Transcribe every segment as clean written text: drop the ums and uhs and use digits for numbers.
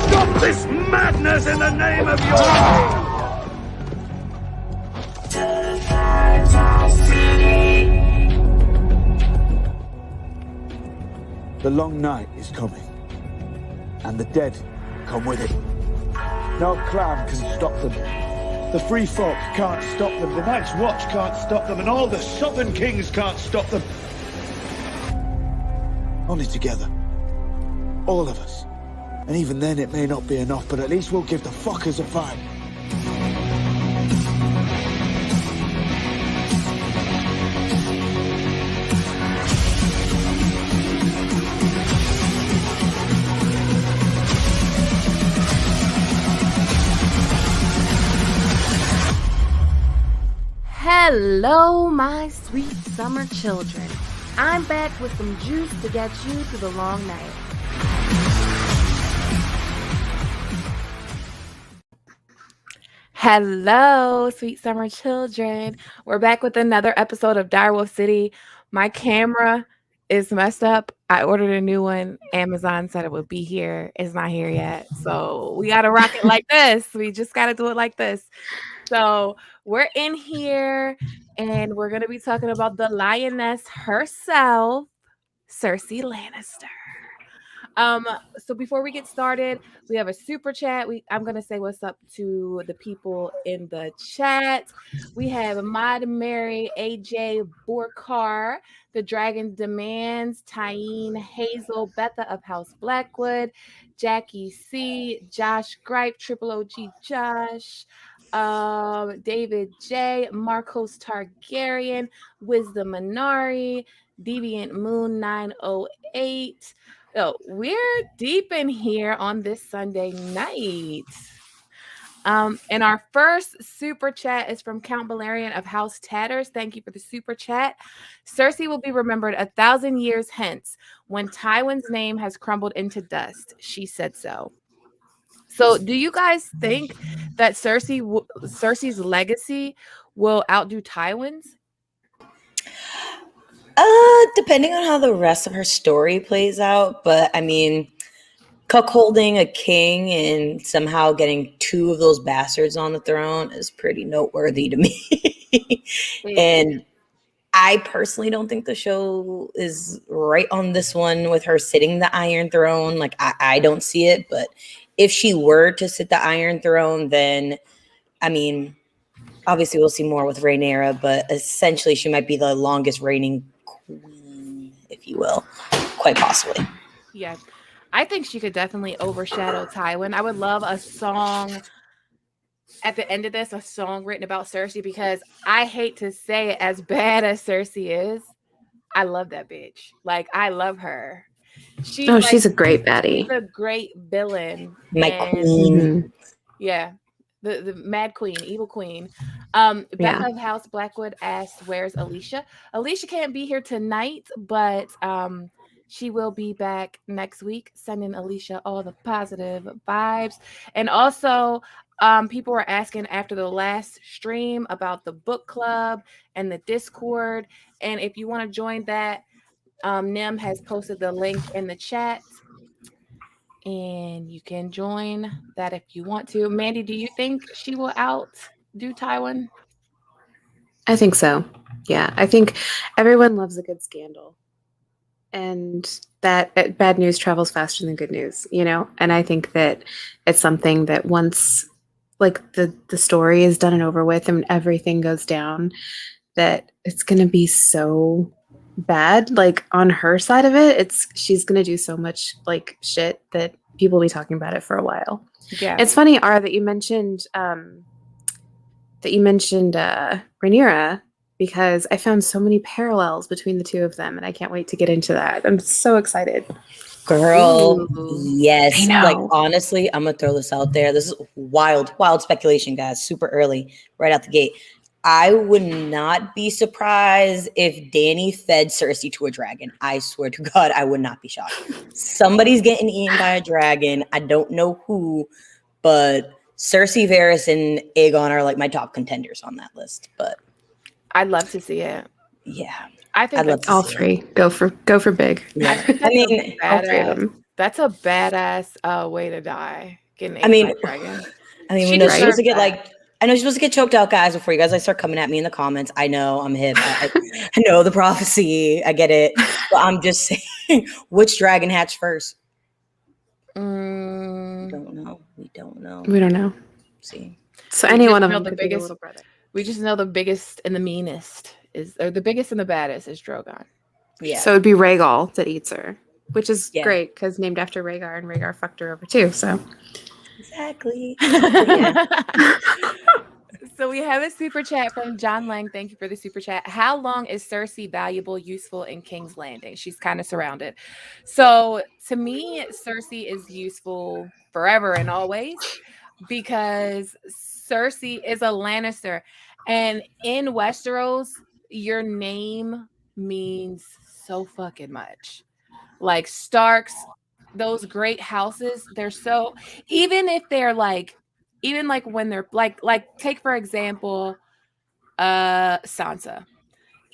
Stop this madness in the name of your... The long night is coming, and the dead come with it. No clan can stop them. The free folk can't stop them. The Night's Watch can't stop them, and all the Southern Kings can't stop them. Only together. All of us. And even then it may not be enough, but at least we'll give the fuckers a fight. Hello, my sweet summer children. I'm back with some juice to get you through the long night. Hello, sweet summer children. We're back with another episode of Direwolf City. My camera is messed up. I ordered a new one. Amazon said it would be here. It's not here yet. So we got to rock it like this. We just got to do it like this. So we're in here and we're going to be talking about the lioness herself, Cersei Lannister. So before we get started, we have a super chat. I'm going to say what's up to the people in the chat. We have Maud Mary, AJ Borkar, The Dragon Demands, Tyene Hazel, Betha of House Blackwood, Jackie C, Josh Gripe, Triple OG Josh, David J, Marcos Targaryen, Wisdom Minari, Deviant Moon 908. So we're deep in here on this Sunday night. And our first super chat is from Count Balerion of House Tatters. Thank you for the super chat. Cersei will be remembered 1,000 years hence when Tywin's name has crumbled into dust. She said so. So do you guys think that Cersei's legacy will outdo Tywin's? Depending on how the rest of her story plays out, but I mean, cuckolding a king and somehow getting two of those bastards on the throne is pretty noteworthy to me. And I personally don't think the show is right on this one with her sitting the Iron Throne. Like, I don't see it, but if she were to sit the Iron Throne, then, I mean, obviously we'll see more with Rhaenyra, but essentially she might be the longest reigning queen, if you will, quite possibly. Yeah, I think she could definitely overshadow Tywin. I would love a song at the end of this, a song written about Cersei, because I hate to say it, as bad as Cersei is, I love that bitch. Like, I love her. She's a great baddie. She's a great villain. My queen. Mm-hmm. Yeah. The mad queen, evil queen. Beth of House Blackwood asks, where's Alicia? Alicia can't be here tonight, but she will be back next week. Sending Alicia all the positive vibes. And also, people were asking after the last stream about the book club and the Discord. And if you want to join that, Nim has posted the link in the chat. And you can join that if you want to. Mandy, do you think she will outdo Tywin? I think so. Yeah, I think everyone loves a good scandal. And that bad news travels faster than good news, you know? And I think that it's something that once, like, the story is done and over with and everything goes down, that it's going to be so bad. Like, on her side of it, she's going to do so much, like, shit that people will be talking about it for a while. Yeah. It's funny, Ara, that you mentioned Rhaenyra, because I found so many parallels between the two of them, and I can't wait to get into that. I'm so excited. Girl, Ooh. yes. I know. Like, honestly, I'm gonna throw this out there. This is wild speculation, guys. Super early, right out the gate. I would not be surprised if Dany fed Cersei to a dragon. I swear to God, I would not be shocked. Somebody's getting eaten by a dragon. I don't know who, but Cersei, Varys, and Aegon are like my top contenders on that list. But I'd love to see it. yeah, I think I'd love to all see three. it. Go for big. Yeah. I mean, all three of them. That's a badass way to die. Getting I ate mean, by a dragon. we She know she's supposed to deserves get that. I know she's supposed to get choked out, guys. Before you guys start coming at me in the comments, I know I'm hip. I know the prophecy. I get it, but I'm just saying, which dragon hatched first? We don't know. We don't know. We don't know. See, So We any just one of know them the could be the biggest. little brother. We just know the biggest and the meanest or the biggest and the baddest is Drogon. yeah. So it'd be Rhaegal that eats her, which is Yeah. great because named after Rhaegar, and Rhaegar fucked her over too. So Exactly. Yeah. So we have a super chat from John Lang. Thank you for the super chat. How long is Cersei valuable, useful in King's Landing? She's kind of surrounded. So to me, Cersei is useful forever and always because Cersei is a Lannister. And in Westeros, your name means so fucking much. Like Starks, those great houses, they're so, even if they're like, even like when they're like take for example Sansa.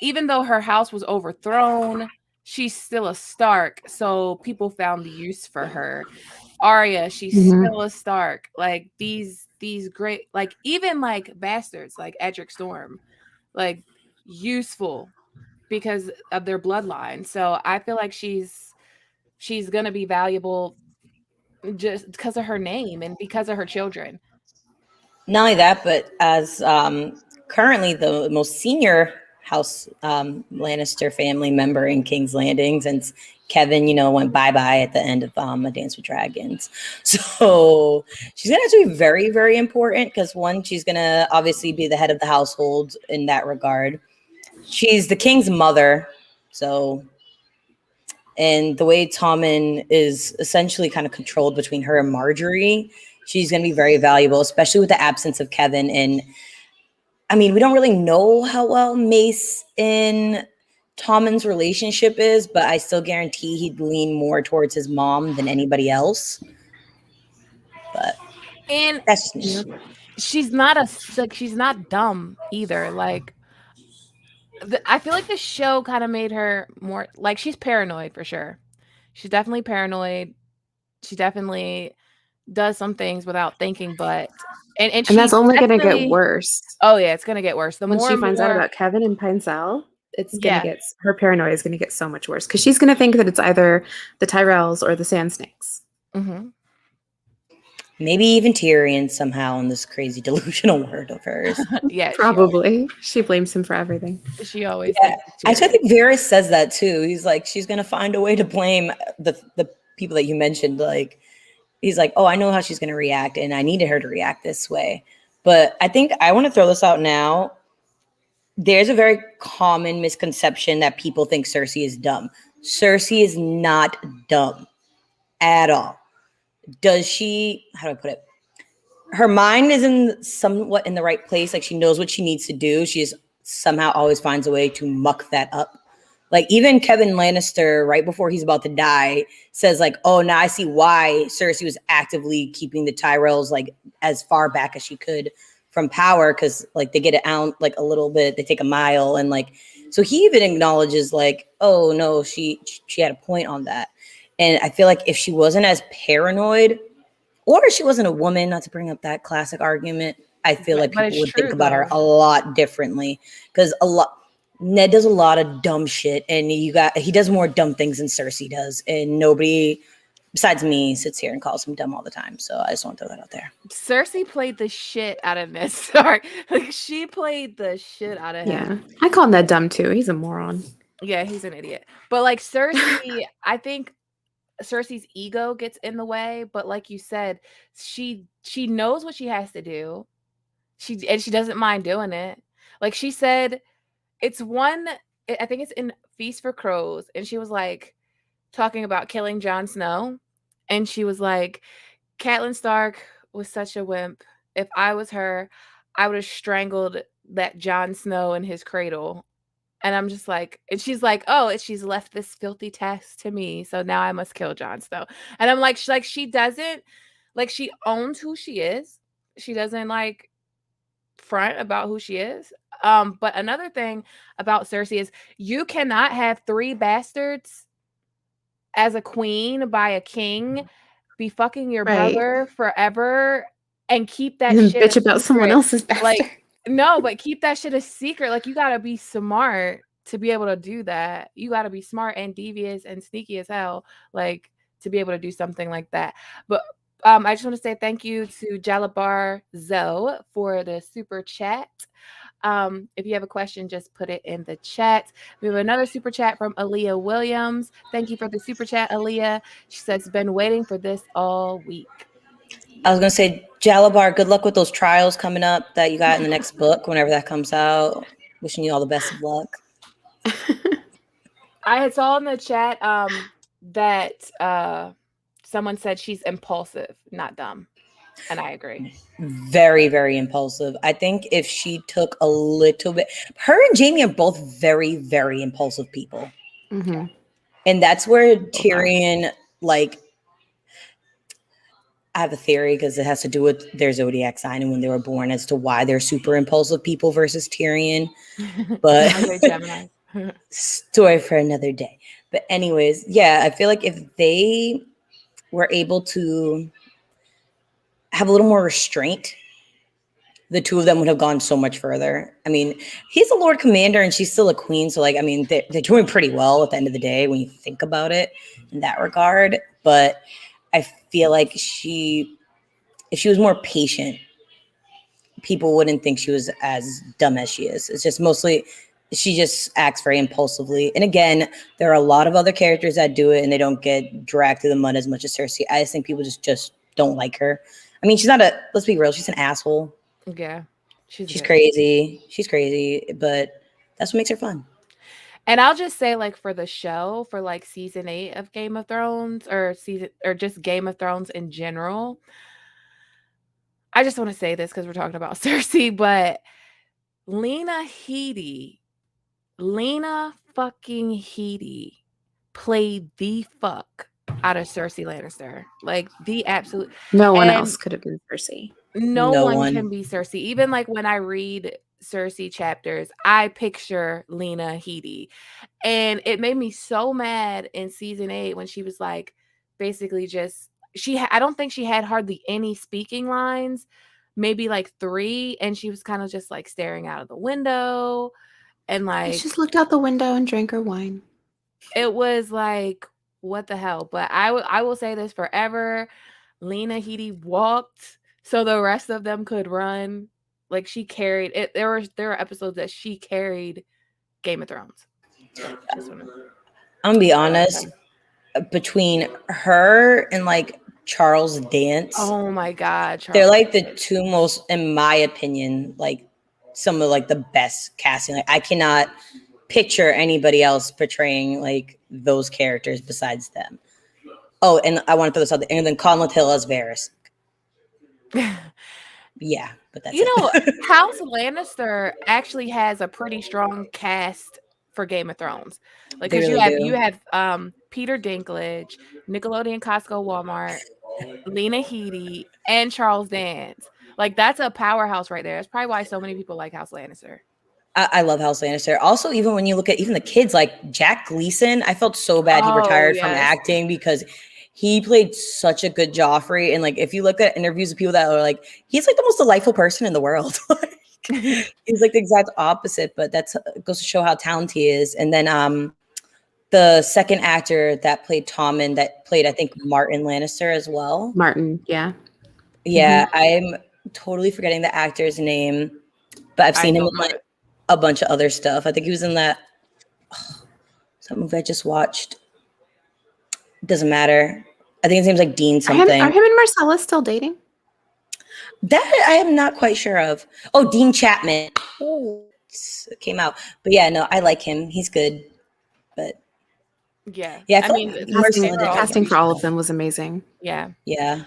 Even though her house was overthrown, she's still a Stark, so people found use for her. Arya, she's still a Stark. Like these great, like even like bastards like Edric Storm, like useful because of their bloodline. So I feel like she's gonna be valuable just because of her name and because of her children. Not only that, but as currently the most senior House Lannister family member in King's Landing, since Kevin, went bye-bye at the end of A Dance with Dragons. So she's going to have to be very, very important because one, she's going to obviously be the head of the household in that regard. She's the king's mother. So, and the way Tommen is essentially kind of controlled between her and Marjorie, she's going to be very valuable, especially with the absence of Kevin. And I mean, we don't really know how well Mace and Tommen's relationship is, but I still guarantee he'd lean more towards his mom than anybody else. But And that's just me. she's not she's not dumb either. Like I feel like the show kind of made her more like she's paranoid for sure. She's definitely paranoid. She definitely does some things without thinking, but and and she that's only going to get definitely. worse. Oh yeah, it's gonna get worse. The Once more she and finds out more. about Kevin and Pyncelle, it's going to Yeah. get, her paranoia is going to get so much worse because she's going to think that it's either the Tyrells or the Sand Snakes. Mm-hmm. Maybe even Tyrion somehow in this crazy delusional world of hers. Yeah, Probably. She blames him for everything. she always. Yeah. Actually, I think Varys says that too. He's like, she's gonna find a way to blame the people that you mentioned. Like, he's like, oh, I know how she's gonna react, and I needed her to react this way. But I think I want to throw this out now. There's a very common misconception that people think Cersei is dumb. Cersei is not dumb at all. Does she? How do I put it? Her mind is somewhat in the right place. Like she knows what she needs to do. She just somehow always finds a way to muck that up. Like even Kevin Lannister, right before he's about to die, says like, "Oh, now I see why Cersei was actively keeping the Tyrells like as far back as she could from power, because like they get it out like a little bit, they take a mile, and like so he even acknowledges like, oh no, she had a point on that." And I feel like if she wasn't as paranoid, or if she wasn't a woman, not to bring up that classic argument, I feel like But people it's would think true, about her though. a lot differently, because Ned does a lot of dumb shit, and he does more dumb things than Cersei does, and nobody besides me sits here and calls him dumb all the time. So I just want to throw that out there. Cersei played the shit out of Ned Stark. Like she played the shit out of him. Yeah. I call Ned dumb too. He's a moron. Yeah, he's an idiot. But like Cersei, I think Cersei's ego gets in the way, but like you said, she knows what she has to do. She doesn't mind doing it. Like she said, I think it's in Feast for Crows, and she was like talking about killing Jon Snow, and she was like, Catelyn Stark was such a wimp. If I was her, I would have strangled that Jon Snow in his cradle. And I'm just like, and she's like, oh, and she's left this filthy task to me, so now I must kill Jon Snow. And I'm like, she doesn't, like, she owns who she is. She doesn't like front about who she is. But another thing about Cersei is you cannot have 3 bastards as a queen by a king, be fucking your Right. brother forever and keep that And then shit bitch a about someone secret. else's bastard. Like, no, but keep that shit a secret. Like, you gotta be smart to be able to do that. You gotta be smart and devious and sneaky as hell, like, to be able to do something like that. But I just want to say thank you to Jalabar Zoe for the super chat. If you have a question, just put it in the chat. We have another super chat from Aaliyah Williams. Thank you for the super chat, Aaliyah. She says, been waiting for this all week. I was gonna say, Jalabar, good luck with those trials coming up that you got in the next book, whenever that comes out. Wishing you all the best of luck. I had saw in the chat that someone said she's impulsive, not dumb. And I agree. Very, very impulsive. I think if she took a little bit, her and Jamie are both very, very impulsive people. Mm-hmm. And that's where Tyrion, like, I have a theory because it has to do with their zodiac sign and when they were born as to why they're super impulsive people versus Tyrion. But Gemini. Story for another day. But anyways, yeah, I feel like if they were able to have a little more restraint, the two of them would have gone so much further. I mean, he's a Lord Commander and she's still a queen. So, like, I mean, they're doing pretty well at the end of the day when you think about it in that regard. But I feel like if she was more patient, people wouldn't think she was as dumb as she is. It's just mostly she just acts very impulsively. And again, there are a lot of other characters that do it and they don't get dragged through the mud as much as Cersei. I just think people just don't like her. I mean, let's be real, she's an asshole. Yeah. She's crazy. She's crazy, but that's what makes her fun. And I'll just say, like, for the show, for like season 8 of Game of Thrones or just Game of Thrones in general, I just want to say this because we're talking about Cersei, but Lena fucking Headey played the fuck out of Cersei Lannister. Like, the absolute. No one else could have been Cersei. No one can be Cersei. Even like when I read Cersei chapters, I picture Lena Headey. And it made me so mad in season 8 when she was like, basically just, I don't think she had hardly any speaking lines, maybe like 3. And she was kind of just like staring out of the window. And like, she just looked out the window and drank her wine. It was like, what the hell? But I will say this forever. Lena Headey walked so the rest of them could run. Like, she carried it. There were episodes that she carried Game of Thrones. I'm gonna be honest, between her and like Charles Dance, oh my god, they're like the two most, in my opinion, like some of like the best casting. Like, I cannot picture anybody else portraying like those characters besides them. Oh, and I want to throw this out there, and then Conleth Hill as Varys. Yeah, but that's House Lannister actually has a pretty strong cast for Game of Thrones. Like, because you have Peter Dinklage, Nickelodeon Costco Walmart, Lena Headey, and Charles Dance. Like, that's a powerhouse right there. That's probably why so many people like House Lannister. I love House Lannister. Also, even when you look at even the kids, like Jack Gleason, I felt so bad he retired from acting because he played such a good Joffrey. And like, if you look at interviews of people that are like, he's like the most delightful person in the world. He's like the exact opposite, but that goes to show how talented he is. And then the second actor that played Tommen, that played, I think, Martin Lannister as well. Martin, yeah. Yeah, I'm totally forgetting the actor's name, but I've seen him in like a bunch of other stuff. I think he was in that movie I just watched. Doesn't matter. I think his name's like Dean something. Are him and Marcella still dating? That I am not quite sure of. Oh, Dean Chapman. Oh, it came out. But yeah, no, I like him. He's good. But yeah. I mean, casting for all of them was amazing. Yeah. Yeah.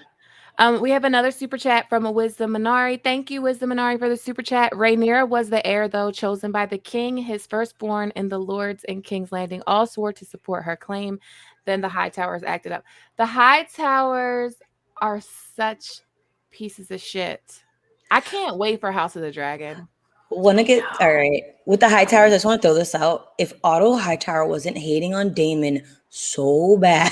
We have another super chat from a Wisdom Minari. Thank you, Wisdom Minari, for the super chat. Rhaenyra was the heir, though, chosen by the king. His firstborn and the lords in King's Landing all swore to support her claim. Then the Hightowers acted up. The Hightowers are such pieces of shit. I can't wait for House of the Dragon. Want to get all right with the Hightowers? I just want to throw this out. If Otto Hightower wasn't hating on Damon so bad,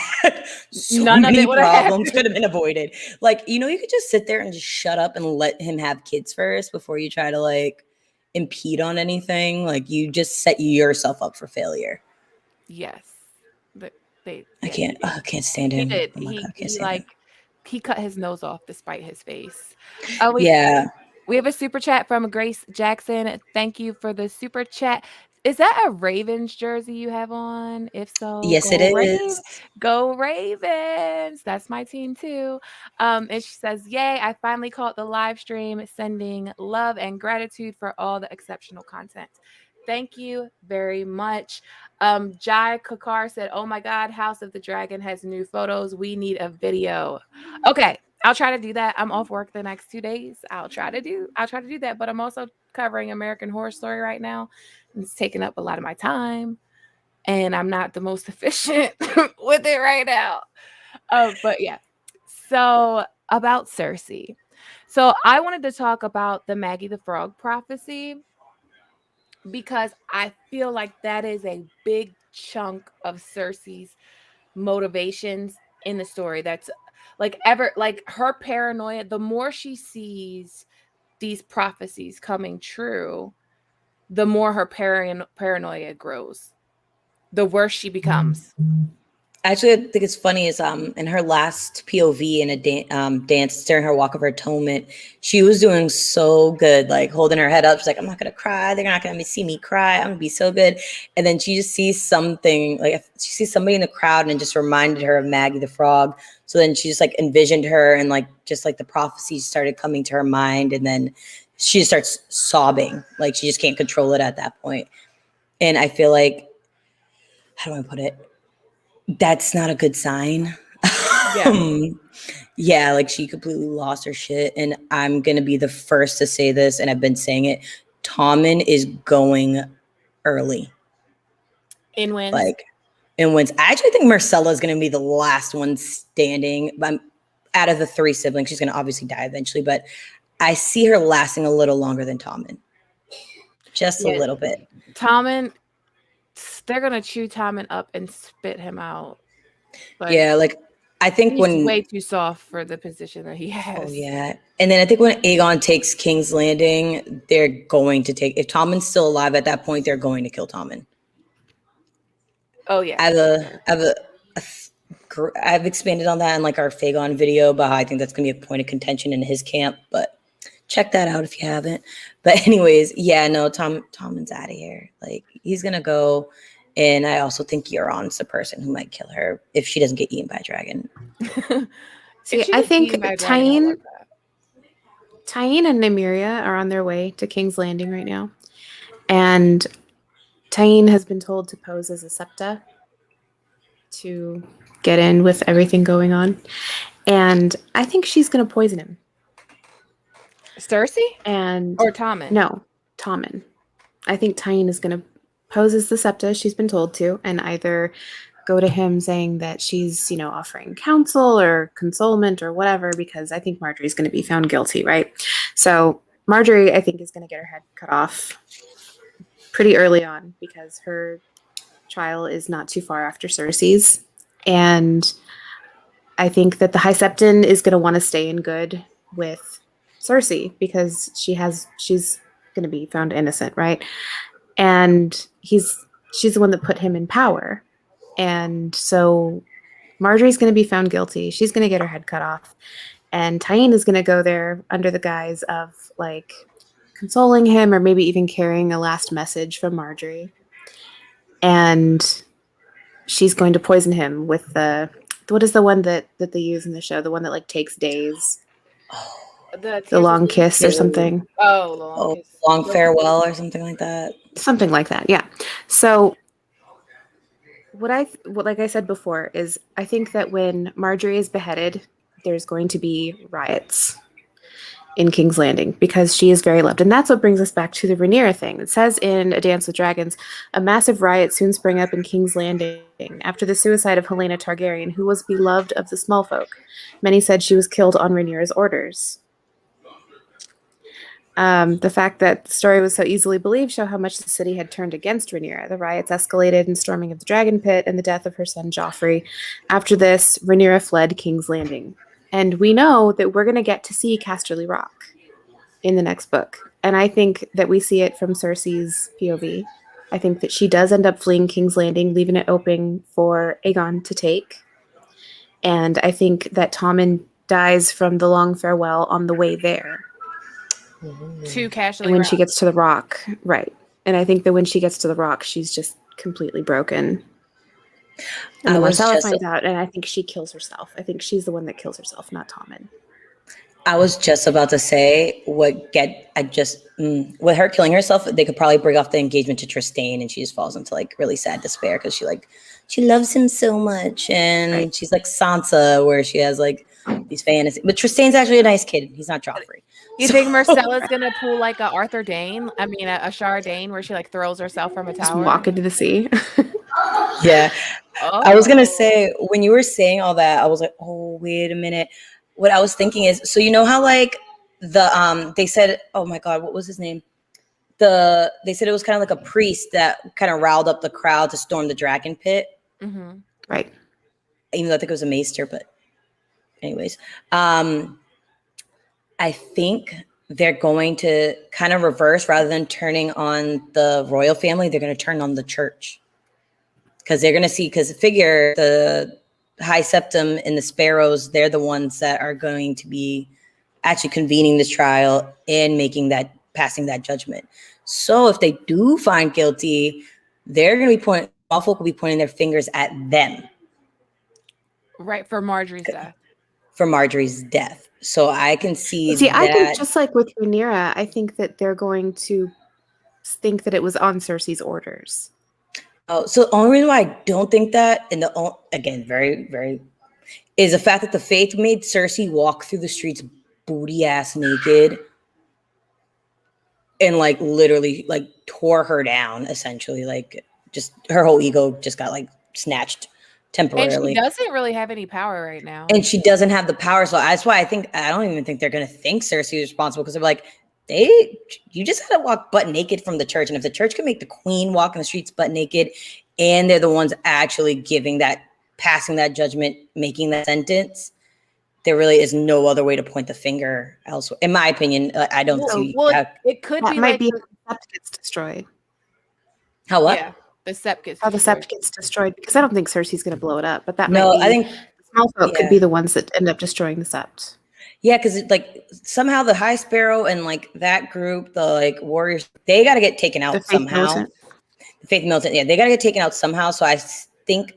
so None of many it would have problems happened. could have been avoided. Like, you could just sit there and just shut up and let him have kids first before you try to like impede on anything. Like, you just set yourself up for failure. Yes, but I can't stand he him. did. Oh my God, I can't He stand him. he cut his nose off despite his face. Yeah. We have a super chat from Grace Jackson. Thank you for the super chat. Is that a Ravens jersey you have on? If so, Yes, it is. Go Ravens. That's my team too. And she says, "Yay, I finally caught the live stream, sending love and gratitude for all the exceptional content." Thank you very much. Jai Kakar said, "Oh my God, House of the Dragon has new photos. We need a video." Okay, I'll try to do that. I'm off work the next 2 days. I'll try to do that, but I'm also covering American Horror Story right now. And it's taking up a lot of my time, and I'm not the most efficient with it right now. But yeah. So about Cersei. So I wanted to talk about the Maggie the Frog prophecy because I feel like that is a big chunk of Cersei's motivations in the story. That's like her paranoia, the more she sees these prophecies coming true, the more her paranoia grows, the worse she becomes. Actually, I think it's funny is in her last POV in a dance during her walk of atonement, she was doing so good, like holding her head up. She's like, "I'm not gonna cry. They're not gonna see me cry. I'm gonna be so good." And then she just sees something, like she sees somebody in the crowd, and it just reminded her of Maggie the Frog. So then she just like envisioned her, and like just like the prophecies started coming to her mind, and then she just starts sobbing, like she just can't control it at that point. And I feel like, how do I put it? That's not a good sign. Yeah. Yeah, like she completely lost her shit. And I'm going to be the first to say this, and I've been saying it. Tommen is going early. In wins. Like, in wins. I actually think Marcella is going to be the last one standing. Out of the three siblings, she's going to obviously die eventually, but I see her lasting a little longer than Tommen. Just a little bit. Tommen, they're going to chew Tommen up and spit him out. Yeah, like I think he's way too soft for the position that he has. Oh yeah, and then I think when Aegon takes King's Landing, they're going to take. If Tommen's still alive at that point, they're going to kill Tommen. Oh yeah, I've expanded on that in like our Fagon video about how I think that's going to be a point of contention in his camp. But check that out if you haven't. But anyways, yeah, no, Tommen's out of here. Like he's gonna go. And I also think Euron's the person who might kill her if she doesn't get eaten by a dragon. See, I think Tyene and Nymeria are on their way to King's Landing right now. And Tyene has been told to pose as a septa to get in with everything going on. And I think she's going to poison him. Cersei? Or Tommen? No, Tommen. I think Tyene is going to pose as the septa she's been told to, and either go to him saying that she's, offering counsel or consolement or whatever, because I think Marjorie's going to be found guilty, right? So Marjorie, I think, is going to get her head cut off pretty early on because her trial is not too far after Cersei's. And I think that the High Septon is going to want to stay in good with Cersei because she's going to be found innocent, right? And she's the one that put him in power. And so Marjorie's going to be found guilty. She's going to get her head cut off. And Tyene is going to go there under the guise of like consoling him or maybe even carrying a last message from Marjorie. And she's going to poison him with what is the one that they use in the show? The one that like takes days. The long kiss or something. Long farewell or something like that. Something like that, yeah. So like I said before, is I think that when Marjorie is beheaded, there's going to be riots in King's Landing because she is very loved. And that's what brings us back to the Rhaenyra thing. It says in A Dance with Dragons, a massive riot soon sprang up in King's Landing after the suicide of Helena Targaryen, who was beloved of the small folk. Many said she was killed on Rhaenyra's orders. The fact that the story was so easily believed show how much the city had turned against Rhaenyra. The riots escalated in storming of the Dragon Pit and the death of her son Joffrey. After this, Rhaenyra fled King's Landing. And we know that we're going to get to see Casterly Rock in the next book. And I think that we see it from Cersei's POV. I think that she does end up fleeing King's Landing, leaving it open for Aegon to take. And I think that Tommen dies from the long farewell on the way there. To Casterly When Rock. she gets to the rock, right. And I think that when she gets to the rock, she's just completely broken. And then Marcella finds out, and I think she kills herself. I think she's the one that kills herself, not Tommen. I was just about to say with her killing herself, they could probably break off the engagement to Trystane, and she just falls into like really sad despair because she loves him so much, and she's like Sansa, where she has like these fantasies. But Trystane's actually a nice kid. He's not Joffrey. You think Marcella's gonna pull like a Arthur Dane? I mean, a Shara Dane, where she like throws herself from a tower, just walk into the sea. Yeah. Oh. I was gonna say, when you were saying all that, I was like, oh, wait a minute. What I was thinking is, so you know how like they said, oh my God, what was his name? They said it was kind of like a priest that kind of riled up the crowd to storm the Dragon Pit. Mm-hmm. Right. Even though I think it was a maester, but anyways, I think they're going to kind of reverse, rather than turning on the royal family, they're going to turn on the church. Because they're going to see, because figure the High Septum and the Sparrows, they're the ones that are going to be actually convening this trial and passing that judgment. So if they do find guilty, they're going to be all folk will be pointing their fingers at them. Right, for Marjorie's death. For Marjorie's death. So I can see that. I think just like with Rhaenyra, I think that they're going to think that it was on Cersei's orders. Oh, so the only reason why I don't think that, and again, very, very, is the fact that the Faith made Cersei walk through the streets booty ass naked and like literally like tore her down, essentially. Like just her whole ego just got like snatched temporarily. And she doesn't really have any power right now. And she doesn't have the power. So that's why I don't even think they're going to think Cersei is responsible, because they're like, you just had to walk butt naked from the church. And if the church can make the queen walk in the streets butt naked, and they're the ones actually passing that judgment, making that sentence, there really is no other way to point the finger elsewhere. In my opinion, I don't see. Well, it could that be might like be the Sept gets destroyed. How what? Yeah, the Sept gets How the destroyed. Sept gets destroyed, because I don't think Cersei's going to blow it up. But that No, might be, I think small folk could be the ones that end up destroying the Sept. Yeah, because like somehow the High Sparrow and like that group, the like warriors, they got to get taken out somehow. The Faith Militant, yeah, they got to get taken out somehow. So I think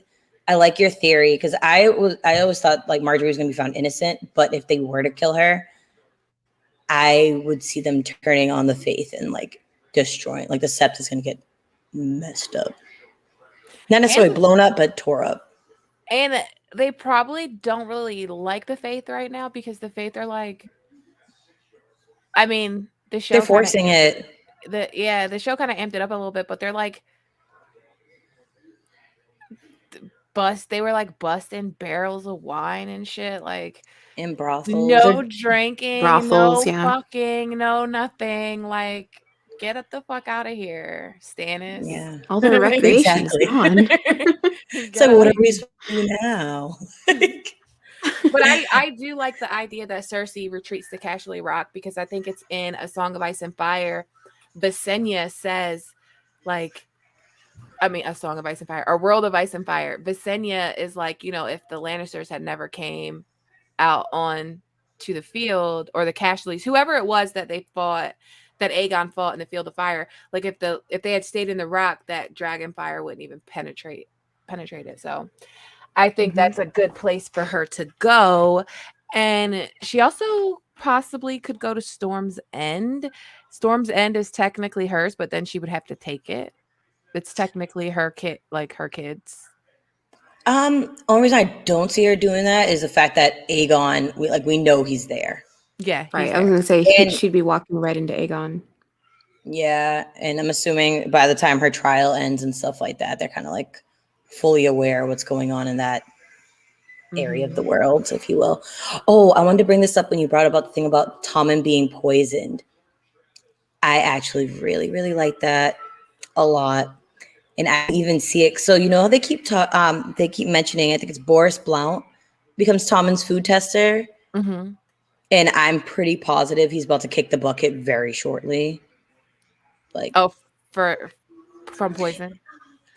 I like your theory, because I always thought like Marjorie was going to be found innocent, but if they were to kill her, I would see them turning on the Faith and like destroying. Like the Sept is going to get messed up, not necessarily blown up, but tore up. And they probably don't really like the Faith right now, because the Faith are like, I mean, the show, they're forcing it. The show kind of amped it up a little bit, but they're like they were like busting barrels of wine and shit, like in brothels, no drinking, brothels, no fucking, no nothing, like get the fuck out of here, Stannis. Yeah, all the recreation is gone. It's like, what are we supposed to do now? But I do like the idea that Cersei retreats to Casterly Rock, because I think it's in A Song of Ice and Fire. Visenya says, like, I mean, A Song of Ice and Fire, or World of Ice and Fire. Visenya is like, you know, if the Lannisters had never came out on to the field, or the Castlys, whoever it was that they fought, that Aegon fought in the Field of Fire, like if they had stayed in the rock, that dragon fire wouldn't even penetrate it. So I think that's a good place for her to go. And she also possibly could go to Storm's End. Storm's End is technically hers, but then she would have to take it. It's technically her kid, like her kids. Only reason I don't see her doing that is the fact that Aegon, we know he's there. Yeah, right. I was gonna say she'd be walking right into Aegon. Yeah, and I'm assuming by the time her trial ends and stuff like that, they're kind of like fully aware of what's going on in that area of the world, if you will. Oh, I wanted to bring this up when you brought about the thing about Tommen being poisoned. I actually really, really like that a lot. And I even see it. So you know how they keep mentioning, I think it's Boris Blount becomes Tommen's food tester. Mm-hmm. And I'm pretty positive he's about to kick the bucket very shortly. Like, Oh, from poison.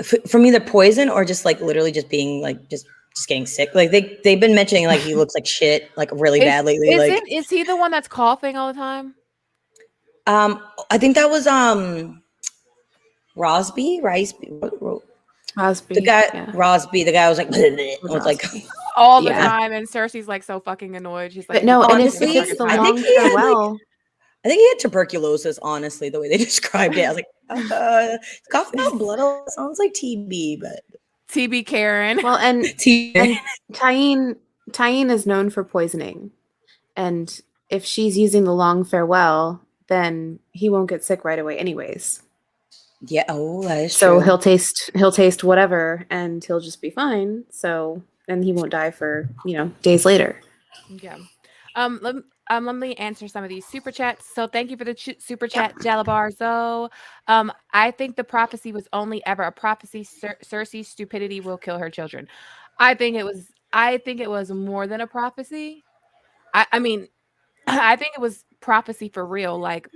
from either poison or just like literally just being like just getting sick. Like they've been mentioning like he looks like shit, like really bad lately. Like, Is he the one that's coughing all the time? I think that was Rosby, the Cosby. guy Yeah. Rosby, the guy was like was like Rosby. All the Yeah. time, and Cersei's like so fucking annoyed. She's like, But no, and honestly, if it's the I long think he had, farewell. I think he had tuberculosis, honestly, the way they described it. I was like, coughing out blood sounds like TB, but TB Karen. Well, and TB. Tyene is known for poisoning, and if she's using the long farewell, then he won't get sick right away, anyways. Yeah, oh, that is So true. he'll taste whatever, and he'll just be fine. So and he won't die for days later. Yeah. Let me answer some of these super chats. So thank you for the super chat, Jalabarzo. I think the prophecy was only ever a prophecy. Cersei's stupidity will kill her children. I think it was more than a prophecy. I mean, I think it was prophecy for real. Like,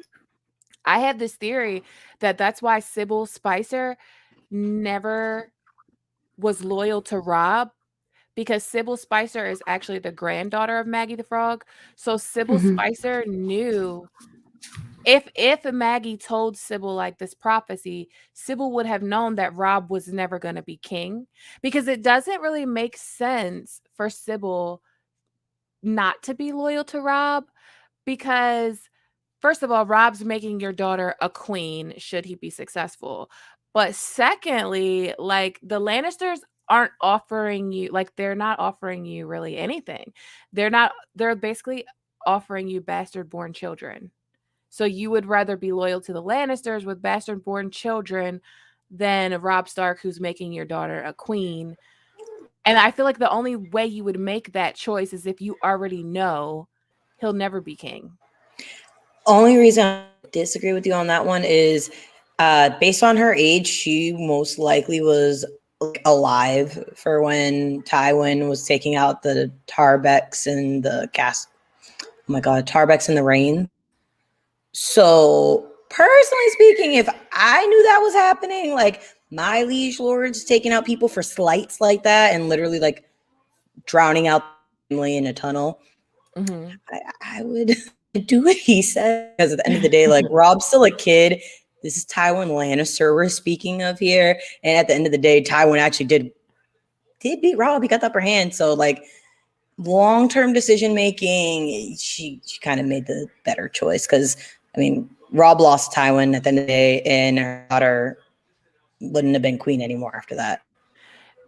I had this theory that that's why Sybil Spicer never was loyal to Rob, because Sybil Spicer is actually the granddaughter of Maggie the Frog. So Sybil Spicer knew if Maggie told Sybil like this prophecy, Sybil would have known that Rob was never going to be king, because it doesn't really make sense for Sybil not to be loyal to Rob, because first of all, Rob's making your daughter a queen should he be successful. But secondly, like, the Lannisters aren't offering you, like, they're not offering you really anything. They're basically offering you bastard born children. So you would rather be loyal to the Lannisters with bastard born children than Robb Stark, who's making your daughter a queen. And I feel like the only way you would make that choice is if you already know he'll never be king. Only reason I disagree with you on that one is based on her age, she most likely was alive for when Tywin was taking out the Tarbecks and the cast. Oh my god, Tarbecks in the rain. So personally speaking, if I knew that was happening, like my liege lords taking out people for slights like that and literally like drowning out family in a tunnel, I would do what he said, because at the end of the day, like, Rob's still a kid. This is Tywin Lannister we're speaking of here, and at the end of the day, Tywin actually did beat Rob. He got the upper hand. So like, long-term decision making, she kind of made the better choice, because I mean, Rob lost Tywin at the end of the day, and her daughter wouldn't have been queen anymore after that.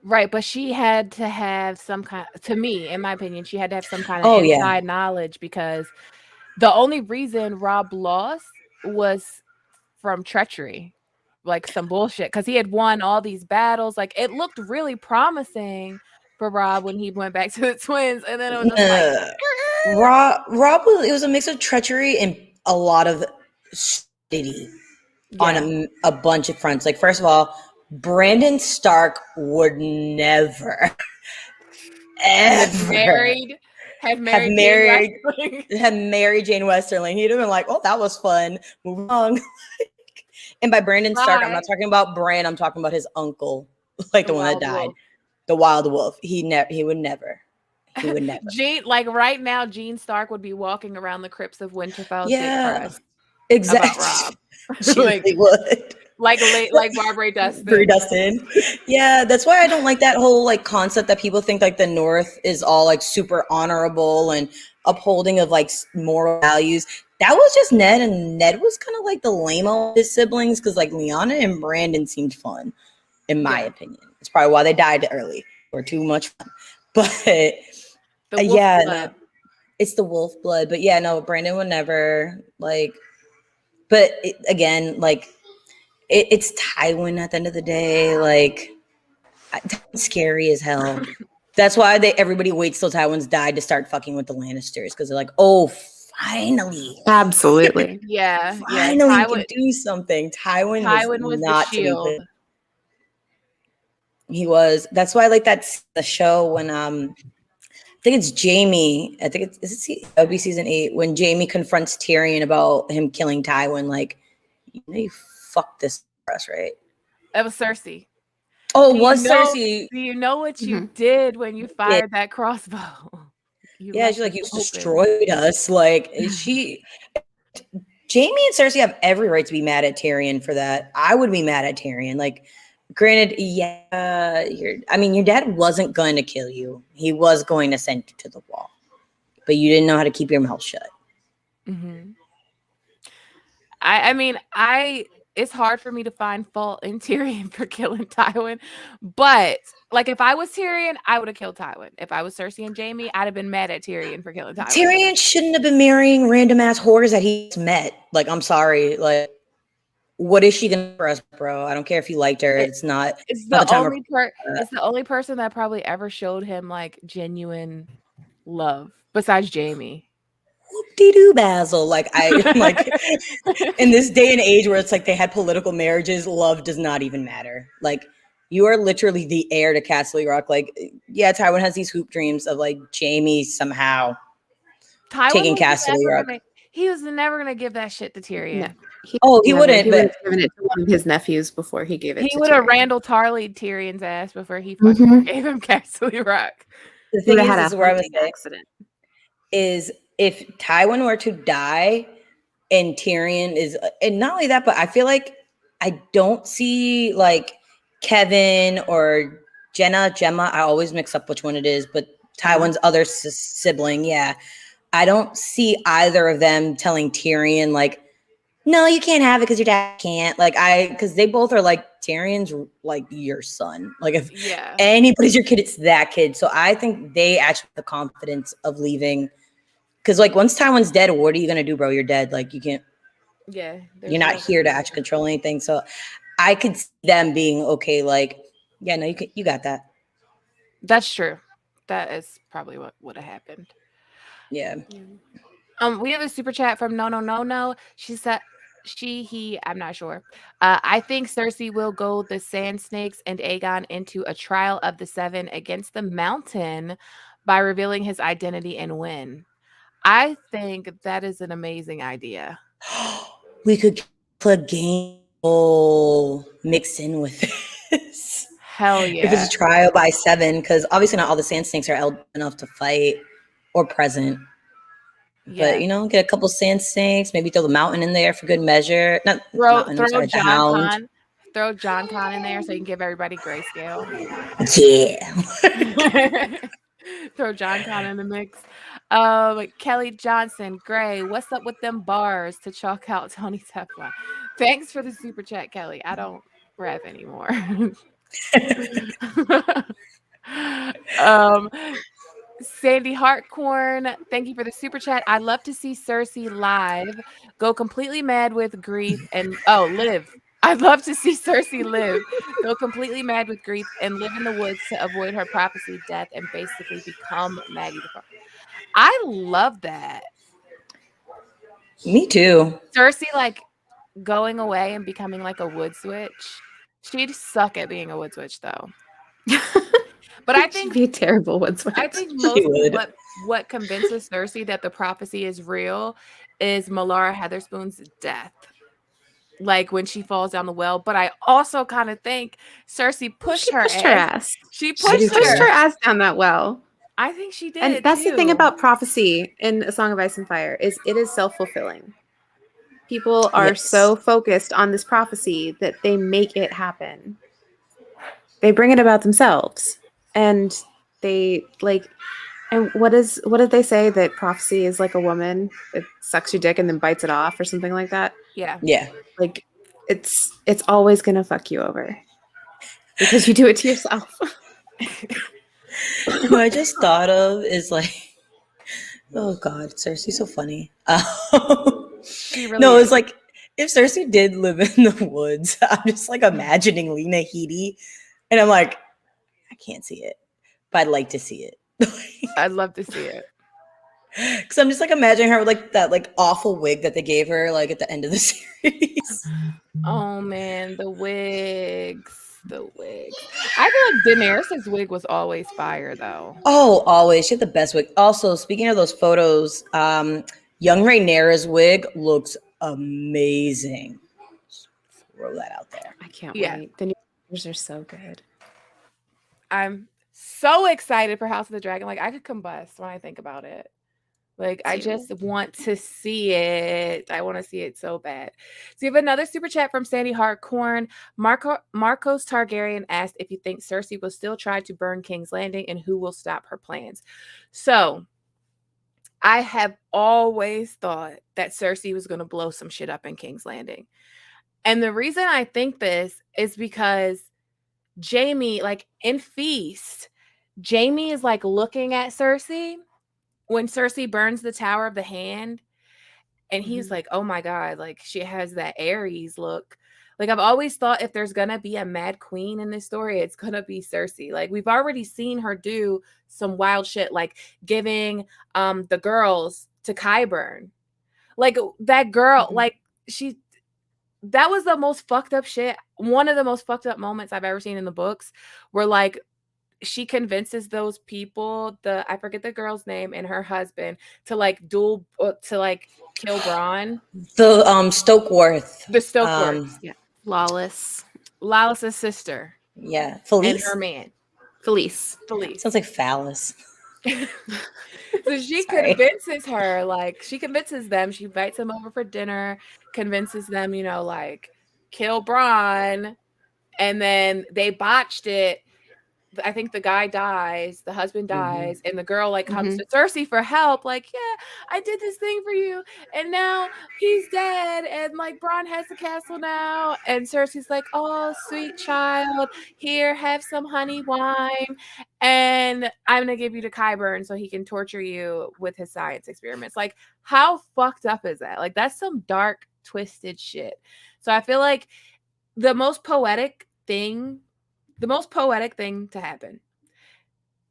Right, but she had to have some kind, to me, in my opinion, she had to have some kind of inside knowledge, because the only reason Rob lost was from treachery, like some bullshit, because he had won all these battles. Like, it looked really promising for Rob when he went back to the twins, and then it was just like Rob it was a mix of treachery and a lot of stupidity on a bunch of fronts. Like, first of all, Brandon Stark would never ever have married Jane Westerling. He'd have been like, oh, that was fun, move on. And by Brandon Stark, I'm not talking about Bran, I'm talking about his uncle, like the one that died, the Wild Wolf. He would never. Gene, like, right now, Gene Stark would be walking around the crypts of Winterfell. Yeah, exactly. About Rob. She really would. Like Barbara Dustin. Brie Dustin. Yeah, that's why I don't like that whole like concept that people think like the North is all like super honorable and upholding of like moral values. That was just Ned, and Ned was kind of like the lame of his siblings, because like Lyanna and Brandon seemed fun, in my opinion. It's probably why they died early, or too much fun. But it's the wolf blood. But yeah, no, Brandon would never like. But again, like, it's Tywin at the end of the day. Like, it's scary as hell. That's why everybody waits till Tywin's died to start fucking with the Lannisters, because they're like, oh, finally. Absolutely. Yeah. Finally, you Tywin, can do something. Tywin was was the not shield. stupid. He was. That's why I like the show when I think it's Jamie. I think it would be season 8 when Jamie confronts Tyrion about him killing Tywin. Like, you fucked this for us, right? It was Cersei. Oh, Cersei? Do you know what you Mhm. did when you fired that crossbow? She's left like, it you open. destroyed us. Like, Jamie and Cersei have every right to be mad at Tyrion for that. I would be mad at Tyrion. Like, granted, yeah, your dad wasn't going to kill you. He was going to send you to the wall, but you didn't know how to keep your mouth shut. Mm-hmm. It's hard for me to find fault in Tyrion for killing Tywin, but like if I was Tyrion, I would have killed Tywin. If I was Cersei and Jamie, I'd have been mad at Tyrion for killing Tywin. Tyrion shouldn't have been marrying random ass whores that he's met. Like, I'm sorry. Like, what is she gonna for us, bro? I don't care if you liked her. It's not. It's not the time it's the only person that probably ever showed him like genuine love besides Jamie. Whoop-de-doo, Basil. Like, like in this day and age where it's like they had political marriages, love does not even matter. Like, you are literally the heir to Castle Rock. Like, yeah, Tywin has these hoop dreams of like Jamie somehow taking Castle Rock. He was never gonna give that shit to Tyrion. No. He wouldn't. He would have given it to one of his nephews before he gave it to Tyrion. He would have Randall Tarley'd Tyrion's ass before he fucking gave him Castle Rock. The thing is where I was accident is if Tywin were to die and Tyrion is, and not only that, but I feel like I don't see like Kevin or Gemma. I always mix up which one it is, but Tywin's other sibling. Yeah. I don't see either of them telling Tyrion like, no, you can't have it because your dad can't. Like, because they both are like, Tyrion's like your son. Like, if anybody's your kid, it's that kid. So I think they actually have the confidence of leaving. Because like once Tywin's dead, what are you gonna do, bro? You're dead. Like, you can't. Yeah, you're not here to actually control anything. So I could see them being okay. Like, yeah, no, you got that. That's true. That is probably what would have happened. Yeah. We have a super chat from No. She said, I'm not sure. I think Cersei will go the Sand Snakes and Aegon into a trial of the 7 against the Mountain by revealing his identity and win. I think that is an amazing idea. We could put game mixed in with this. Hell yeah. If it's a trial by 7, because obviously not all the Sand Snakes are old enough to fight or present. But get a couple Sand Snakes, maybe throw the Mountain in there for good measure. Not throw John Con in there so you can give everybody grayscale. Yeah. Throw John Con in the mix. Kelly Johnson, Gray, what's up with them bars to chalk out Tony Teflon? Thanks for the super chat, Kelly. I don't rap anymore. Sandy Hartcorn, thank you for the super chat. I'd love to see Cersei live, go completely mad with grief and live. I'd love to see Cersei live, go completely mad with grief and live in the woods to avoid her prophecy death and basically become Maggie the Frog. I love that. Me too. Cersei like going away and becoming like a wood switch. She'd suck at being a wood switch though. But I think she'd be a terrible wood switch. I think mostly what convinces Cersei that the prophecy is real is Melara Heatherspoon's death. Like when she falls down the well. But I also kind of think Cersei pushed her ass. She pushed her ass down that well. I think she did. And that's the thing about prophecy in A Song of Ice and Fire is it is self-fulfilling. People are so focused on this prophecy that they make it happen. They bring it about themselves. And they and what did they say that prophecy is like a woman that sucks your dick and then bites it off or something like that? Yeah. Yeah. Like it's always gonna fuck you over because you do it to yourself. What I just thought of is like, oh God, Cersei's so funny. It's like if Cersei did live in the woods, I'm just like imagining Lena Headey, and I'm like, I can't see it, but I'd like to see it. I'd love to see it. Because I'm just like imagining her with like that like awful wig that they gave her like at the end of the series. Oh man, the wigs. The wigs. I feel like Daenerys' wig was always fire though. Oh, always. She had the best wig. Also, speaking of those photos, young Rhaenyra's wig looks amazing. Just throw that out there. I can't Yeah. wait. The new pictures are so good. I'm so excited for House of the Dragon. Like I could combust when I think about it. Like I just want to see it. I want to see it so bad. So you have another super chat from Sandy Hartcorn. Marcos Targaryen asked if you think Cersei will still try to burn King's Landing and who will stop her plans. So I have always thought that Cersei was going to blow some shit up in King's Landing. And the reason I think this is because Jaime, like in Feast, Jaime is like looking at Cersei when Cersei burns the Tower of the Hand, and he's like, oh my God, like she has that Aries look. Like I've always thought if there's gonna be a mad queen in this story, it's gonna be Cersei. Like we've already seen her do some wild shit, like giving the girls to Qyburn. Like that girl, like that was the most fucked up shit. One of the most fucked up moments I've ever seen in the books, where like she convinces those people, I forget the girl's name, and her husband to like to like kill Bronn. The Stokeworth. The Stokeworth. Yeah. Lawless. Lawless's sister. Yeah. And Felice. her man. Felice. Sounds like phallus. So she convinces her, like she convinces them, she invites them over for dinner, convinces them, you know, like kill Bronn, and then they botched it. I think the guy dies, the husband dies, and the girl like comes to Cersei for help, like, yeah, I did this thing for you, and now he's dead, and like Bronn has the castle now, and Cersei's like, oh, sweet child, here, have some honey wine, and I'm gonna give you to Qyburn so he can torture you with his science experiments. Like, how fucked up is that? Like, that's some dark, twisted shit. So I feel like the most poetic thing to happen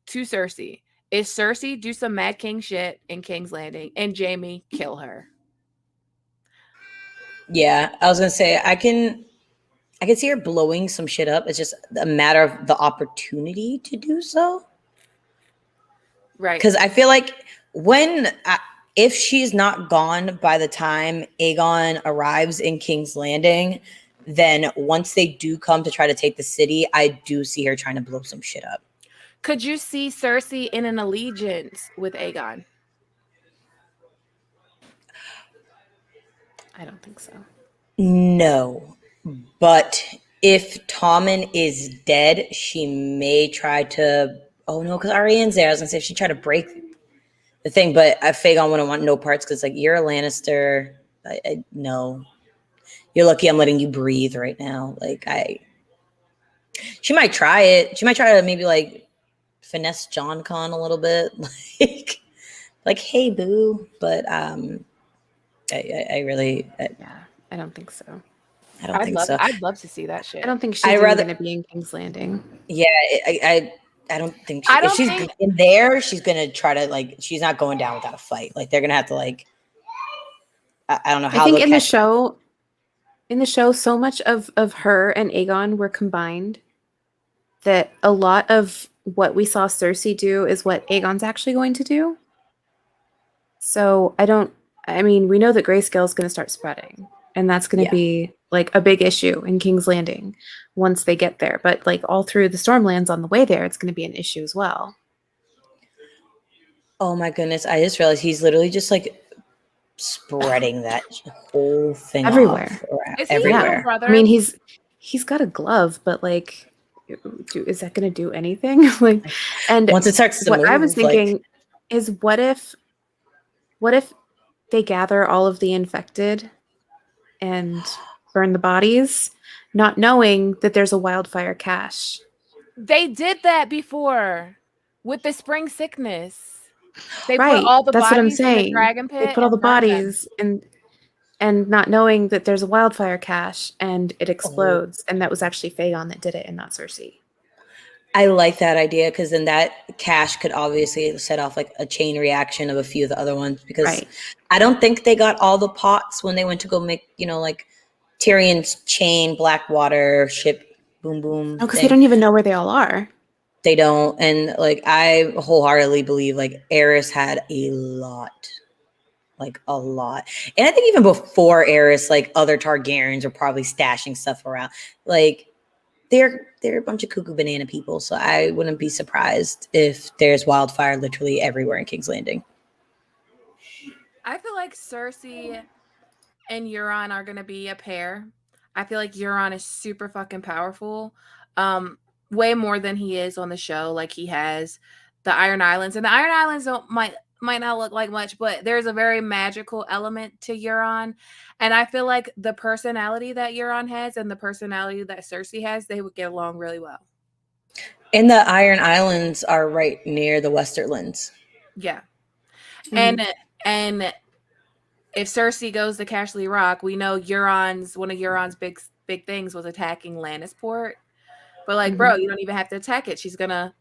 to Cersei is Cersei do some Mad King shit in King's Landing and Jaime kill her. Yeah, I was gonna say I can see her blowing some shit up. It's just a matter of the opportunity to do so. Right. Because I feel like if she's not gone by the time Aegon arrives in King's Landing, then once they do come to try to take the city, I do see her trying to blow some shit up. Could you see Cersei in an allegiance with Aegon? I don't think so. No. But if Tommen is dead, she may try to... Oh, no, because Ariane's there. I was going to say if she tried to break the thing, but Aegon wouldn't want no parts because, like, you're a Lannister. No. You're lucky I'm letting you breathe right now. Like, she might try it. She might try to maybe, like, finesse John Con a little bit. Like, hey, boo. But I don't think so. I don't think so. I'd love to see that shit. I don't think she's going to be in King's Landing. Yeah, I don't think if she's in there, she's going to try to, like, she's not going down without a fight. Like, they're going to have to, like, I don't know how. I think in the show, so much of her and Aegon were combined that a lot of what we saw Cersei do is what Aegon's actually going to do. So we know that grayscale is going to start spreading, and that's going to be like a big issue in King's Landing once they get there. But like all through the Stormlands on the way there, it's going to be an issue as well. Oh my goodness. I just realized he's literally just like spreading that whole thing everywhere. Everywhere. I mean, he's got a glove, but like, is that going to do anything? Like, and once it starts to move, I was thinking is what if they gather all of the infected and burn the bodies, not knowing that there's a wildfire cache? They did that before with the spring sickness. They put all the that's bodies what I'm saying. In the dragon pit. They put all the bodies and not knowing that there's a wildfire cache and it explodes, and that was actually Phaegon that did it and not Cersei. I like that idea because then that cash could obviously set off like a chain reaction of a few of the other ones. Because Right. I don't think they got all the pots when they went to go make, like Tyrion's chain Blackwater ship boom boom Oh, because they thing. don't even know where they all are. They don't, and like I wholeheartedly believe like Eris had a lot. Like a lot. And I think even before Eris, like other Targaryens were probably stashing stuff around. Like they're a bunch of cuckoo banana people. So I wouldn't be surprised if there's wildfire literally everywhere in King's Landing. I feel like Cersei and Euron are gonna be a pair. I feel like Euron is super fucking powerful. Way more than he is on the show. Like he has the Iron Islands. And the Iron Islands might not look like much, but there's a very magical element to Euron. And I feel like the personality that Euron has and the personality that Cersei has, they would get along really well. And the Iron Islands are right near the Westerlands. Yeah. Mhm. And if Cersei goes to Cashley Rock, we know one of Euron's big things was attacking Lannisport. But like, bro, you don't even have to attack it. She's gonna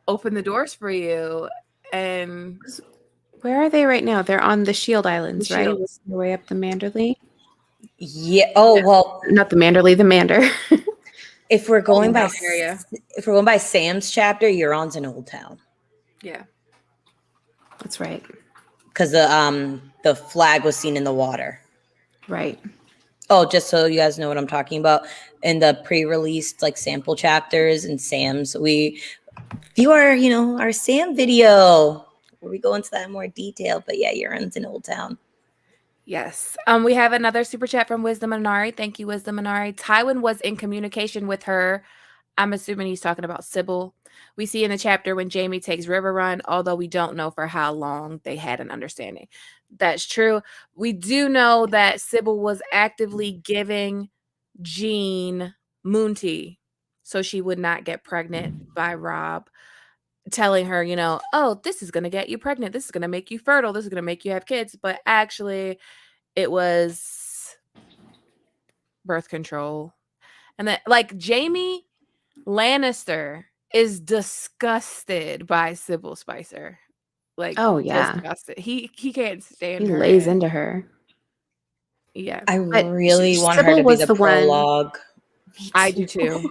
open the doors for you. And Where are they right now? They're on the Shield Islands, The right? Shields. Working their way up the Manderley. Yeah. Oh, well, Not the Manderley, the Mander. if we're going by area. Sam's chapter, Euron's in Old Town. Yeah. That's right. Because the flag was seen in the water. Right. Oh, just so you guys know what I'm talking about. In the pre-released like sample chapters and Sam's, we view our Sam video where we go into that in more detail. But yeah, Euron's in Old Town. Yes. We have another super chat from Wisdom Minari. Thank you, Wisdom Minari. Tywin was in communication with her. I'm assuming he's talking about Sybil. We see in the chapter when Jaime takes River Run, although we don't know for how long they had an understanding. That's true. We do know that Sybil was actively giving Jean moon tea so she would not get pregnant by Rob, telling her, oh, this is going to get you pregnant. This is going to make you fertile. This is going to make you have kids. But actually, it was birth control. And that, like, Jaime Lannister is disgusted by Sybil Spicer. Like, Oh, yeah. disgusted. He can't stand He her. lays into her. Yeah, I But really want her Sybil to be was the the one- prologue. I do too.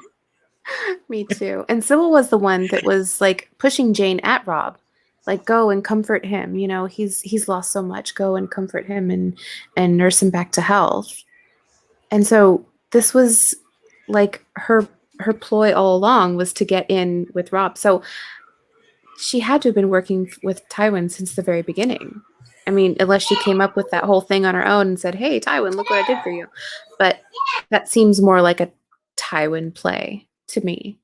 Me too. And Sybil was the one that was like pushing Jane at Rob. Like, go and comfort him. He's lost so much. Go and comfort him and nurse him back to health. And so this was like her ploy all along was to get in with Rob. So she had to have been working with Tywin since the very beginning. I mean, unless she came up with that whole thing on her own and said, "Hey, Tywin, look what I did for you." But that seems more like a Tywin play to me.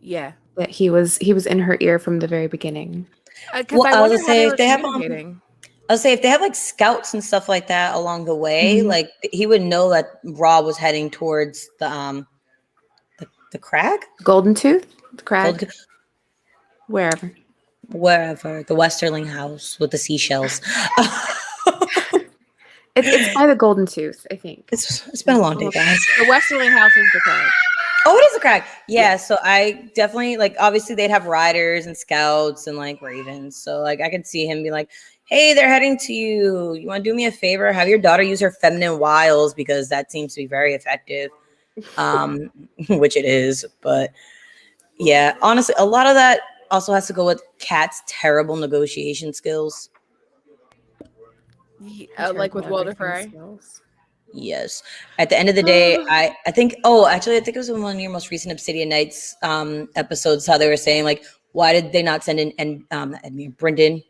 Yeah. That he was in her ear from the very beginning. Because Well, I I was wonder gonna how say, they if were they have, communicating. I'll say if they have like scouts and stuff like that along the way, Mhm. like he would know that Rob was heading towards the crag, Golden Tooth, the crag, Gold- wherever. wherever, the Westerling house with the seashells. It's by the Golden Tooth, I think. It's been a long day, guys. The Westerling house is the crag. Oh, it is a crag. Yeah, so I definitely like obviously they'd have riders and scouts and like ravens. So like I could see him be like, "Hey, they're heading to you. You want to do me a favor? Have your daughter use her feminine wiles because that seems to be very effective." Which it is, but yeah, honestly, a lot of that also has to go with Kat's terrible negotiation skills. Like with Walder Frey. Yes. At the end of the day, I think I think it was in one of your most recent Obsidian Nights episodes how they were saying like, why did they not send in Brendan?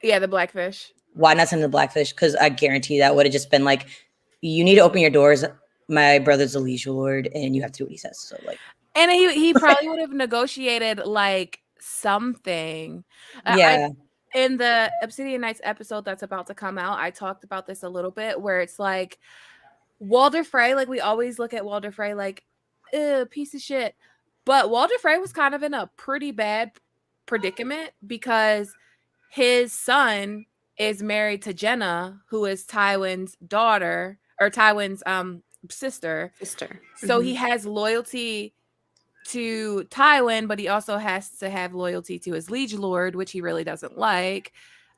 Yeah, the Blackfish. Why not send the Blackfish? Because I guarantee that would have just been like, you need to open your doors. My brother's a liege lord, and you have to do what he says. So like, and he probably would have negotiated like something. Yeah. In the Obsidian Nights episode that's about to come out, I talked about this a little bit where it's like Walder Frey, like we always look at Walder Frey like, piece of shit. But Walder Frey was kind of in a pretty bad predicament because his son is married to Jenna, who is Tywin's daughter or Tywin's sister. Sister. So he has loyalty to Tywin, but he also has to have loyalty to his liege lord, which he really doesn't like.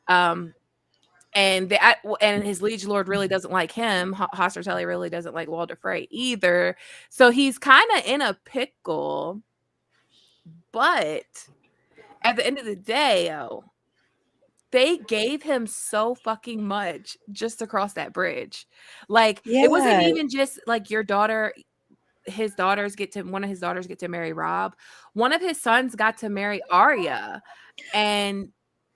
And his liege lord really doesn't like him. Hoster Tully really doesn't like Walder Frey either. So he's kind of in a pickle. But at the end of the day, they gave him so fucking much just to cross that bridge. Like, it wasn't even just like your daughter. One of his daughters get to marry Rob. One of his sons got to marry Arya, and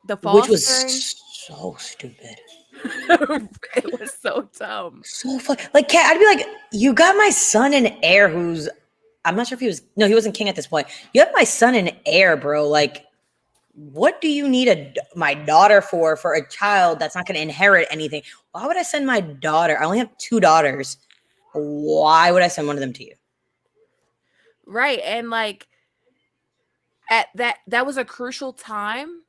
the which was so stupid. It was so dumb. So like, Kat, I'd be like, you got my son and heir who's, I'm not sure if he wasn't king at this point. You have my son and heir, bro. Like, what do you need my daughter for a child that's not going to inherit anything? Why would I send my daughter? I only have 2 daughters. Why would I send one of them to you? Right. And like, at that was a crucial time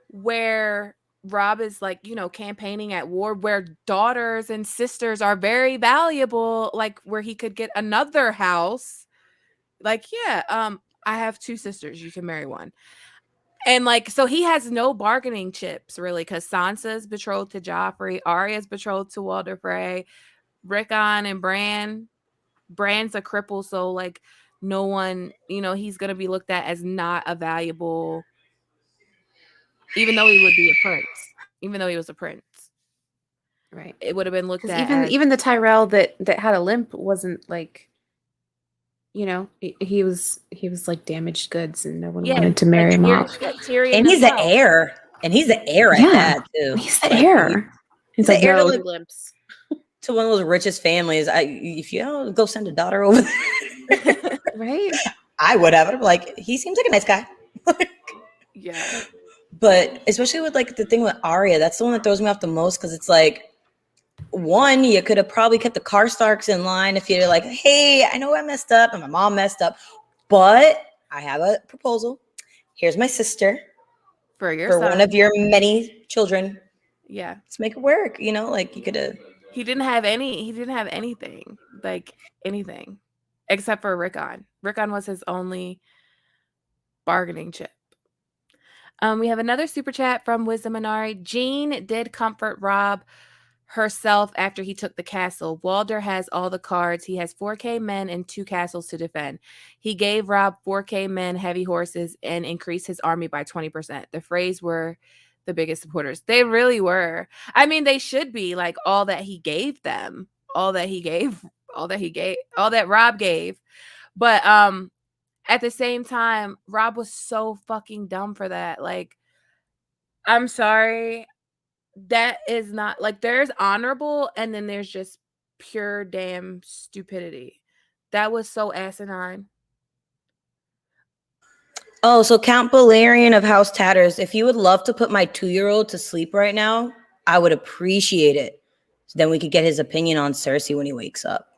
where Rob is like, campaigning at war, where daughters and sisters are very valuable, like where he could get another house. Like, I have 2 sisters, you can marry one. And like, so he has no bargaining chips really, because Sansa's betrothed to Joffrey, Arya's betrothed to Walder Frey, Rickon and Bran's a cripple, so like no one, he's gonna be looked at as not a valuable, even though he would be a prince, even though he was a prince. Right. It would have been looked at even the Tyrell that had a limp wasn't like, he was like damaged goods, and no one wanted to marry him off. And he's the heir. And he's the heir at that too. He's the heir. He's like, heir no, to glimpse. To one of those richest families. If you go send a daughter over there. Right? I would have it. Like, he seems like a nice guy. Yeah. But especially with like the thing with Arya, that's the one that throws me off the most, because it's like, one, you could have probably kept the Karstarks in line if you're like, hey, I know I messed up and my mom messed up, but I have a proposal. Here's my sister for one of your many children. Yeah. Let's make it work. Like, you could have. He didn't have anything, like anything, except for Rickon. Rickon was his only bargaining chip. We have another super chat from Wisdom Minari. Jean did comfort Rob herself after he took the castle. Walder has all the cards. He has 4K men and 2 castles to defend. He gave Rob 4K men, heavy horses, and increased his army by 20%. The Freys were the biggest supporters. They really were. I mean, they should be, like, all that he gave them, all that Rob gave. But at the same time, Rob was so fucking dumb for that. Like, I'm sorry. That is not, like, there's honorable and then there's just pure damn stupidity. That was so asinine. Oh, so Count Balerion of House Tatters, if you would love to put my 2-year-old to sleep right now, I would appreciate it. So then we could get his opinion on Cersei when he wakes up.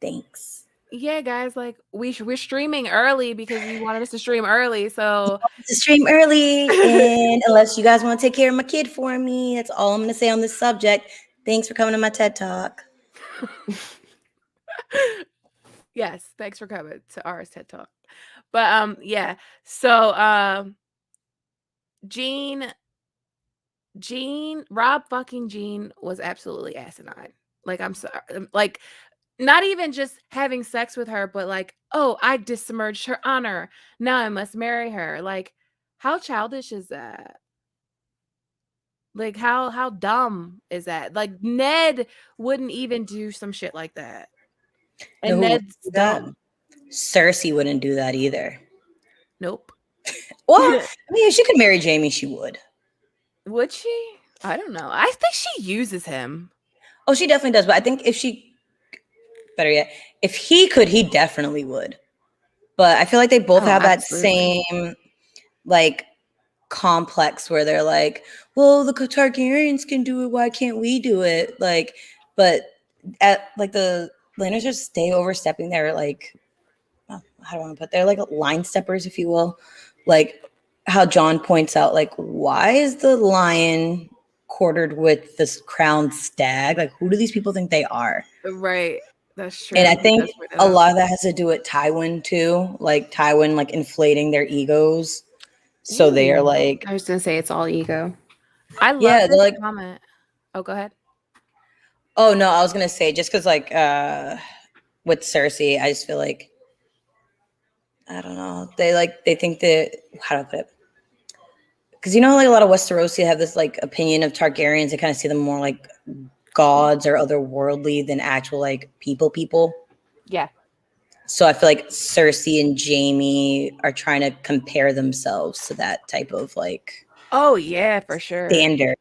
Thanks. Yeah, guys, like, we're streaming early because you wanted us to stream early, so to stream early, and unless you guys want to take care of my kid for me, that's all I'm going to say on this subject. Thanks for coming to my TED Talk. Yes, thanks for coming to ours TED Talk. But yeah, so Rob fucking Jean was absolutely asinine. Like, I'm sorry, like, not even just having sex with her, but like, oh, I dismerged her honor. Now I must marry her. Like, how childish is that? Like, how dumb is that? Like, Ned wouldn't even do some shit like that. And Ned's dumb. Cersei wouldn't do that either. Nope. Well, I mean, if she could marry Jaime, she would. Would she? I don't know. I think she uses him. Oh, she definitely does. But I think better yet, if he could, he definitely would. But I feel like they both have that same, like, complex where they're like, well, the Targaryens can do it, why can't we do it? Like, but at like the Lannisters stay overstepping their, like, how do I want to put, they're like line steppers, if you will. Like how John points out, like, why is the lion quartered with this crowned stag? Like, who do these people think they are? Right. That's true. And I think That's what it a is. lot of that has to do with Tywin too, like Tywin like inflating their egos. So they are Ooh. like, I was gonna say it's all ego. I love yeah, they're this like, comment. Oh, go ahead. oh no, I was gonna say just because like with Cersei, I just feel like I don't know. They think that how do I put it? Because you know, like a lot of Westerosi have this like opinion of Targaryens. They kind of see them more like gods or otherworldly than actual like people. Yeah. So I feel like Cersei and Jaime are trying to compare themselves to that type of like Oh yeah, for sure. standard.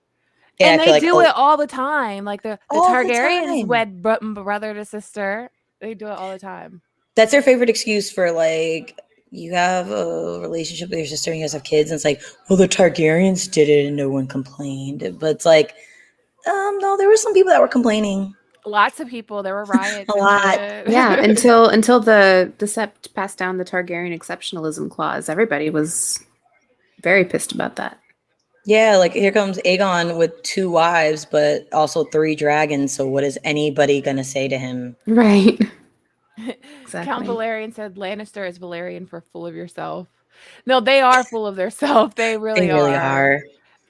And I they feel like do it all the time. Like the all the Targaryens time. wed brother to sister. They do it all the time. That's their favorite excuse for like you have a relationship with your sister and you guys have kids, and it's like, well, the Targaryens did it and no one complained. But it's like, no, there were some people that were complaining. Lots of people. There were riots A and lot. shit. Yeah, until the Sept passed down the Targaryen exceptionalism clause, everybody was very pissed about that. Yeah, like here comes Aegon with 2 wives, but also 3 dragons. So what is anybody gonna say to him? Right. Count Exactly. Valerian said Lannister is Valerian for full of yourself. No, they are full of themselves. They really They really are.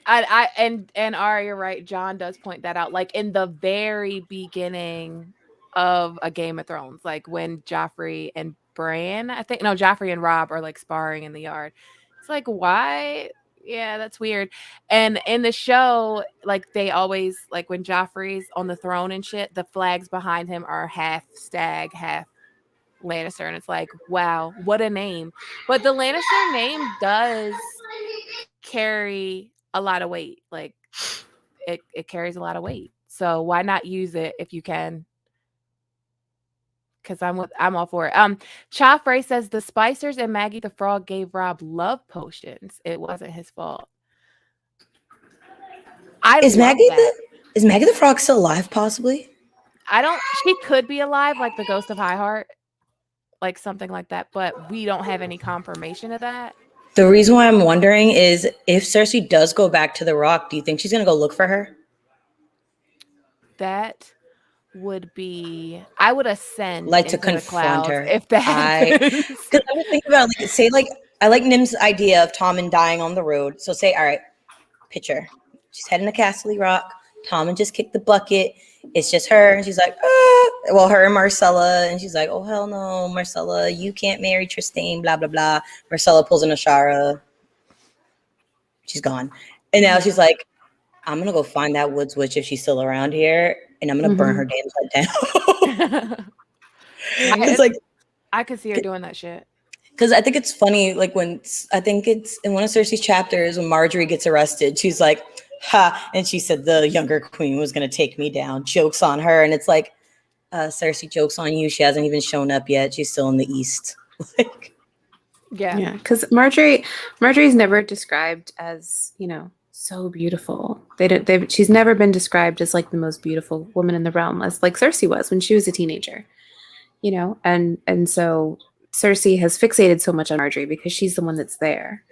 are. And Ari, you're right. John does point that out. Like in the very beginning of a Game of Thrones, like when Joffrey and Bran, I think no, Joffrey and Rob are like sparring in the yard. It's like, why? Yeah, that's weird. And in the show, like they always like when Joffrey's on the throne and shit, the flags behind him are half stag, half Lannister, and it's like, wow, what a name. But the Lannister name does carry a lot of weight. Like it carries a lot of weight. So why not use it if you can? Because I'm all for it. Cha Frey says the Spicers and Maggie the Frog gave Rob love potions. It wasn't his fault. I Is love Maggie that. the Frog still alive? Possibly. She could be alive, like the ghost of High Heart, like something like that, but we don't have any confirmation of that. The reason why I'm wondering is if Cersei does go back to the Rock, do you think she's gonna go look for her? That would be I would ascend Like to into the confront clouds her? if that happens. Because I was thinking about like say like I like Nim's idea of Tommen dying on the road. So say, all right, picture. She's heading to Castle Rock. Tommen just kicked the bucket. It's just her. And she's like, well, her and Marcella. And she's like, oh, hell no, Marcella, you can't marry Trystane, blah, blah, blah. Marcella pulls an Ashara. She's gone. And now she's like, I'm going to go find that woods witch if she's still around here. And I'm going to burn her damn head down. It's like, I could see her doing that shit. because I think it's funny, like when I think it's in one of Cersei's chapters when Marjorie gets arrested, she's like, ha, and she said the younger queen was going to take me down, jokes on her. And it's like, Cersei jokes on you. She hasn't even shown up yet. She's still in the East. Like, Yeah, because Marjorie's never described as, so beautiful. She's never been described as like the most beautiful woman in the realm, as like Cersei was when she was a teenager, and so Cersei has fixated so much on Marjorie because she's the one that's there.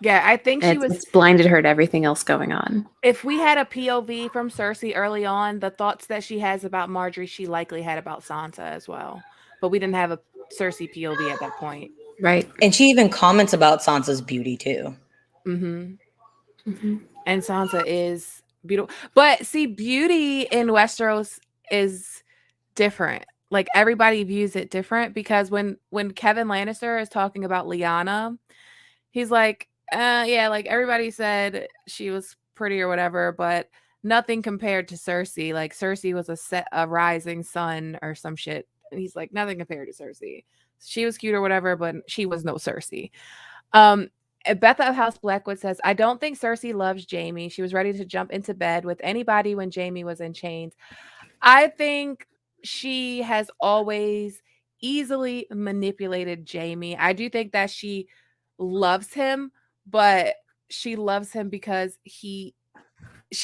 Yeah, I think It's blinded her to everything else going on. If we had a POV from Cersei early on, the thoughts that she has about Marjorie, she likely had about Sansa as well. But we didn't have a Cersei POV at that point. Right. and she even comments about Sansa's beauty too. And Sansa is beautiful. But see, beauty in Westeros is different. Like everybody views it different because when Kevin Lannister is talking about Lyanna, he's like, yeah, like everybody said she was pretty or whatever, but nothing compared to Cersei. Like Cersei was a rising sun or some shit. And he's like, nothing compared to Cersei. She was cute or whatever, but she was no Cersei. Beth of House Blackwood says, I don't think Cersei loves Jaime. She was ready to jump into bed with anybody when Jaime was in chains. I think she has always easily manipulated Jaime. I do think that she loves him, but she loves him because she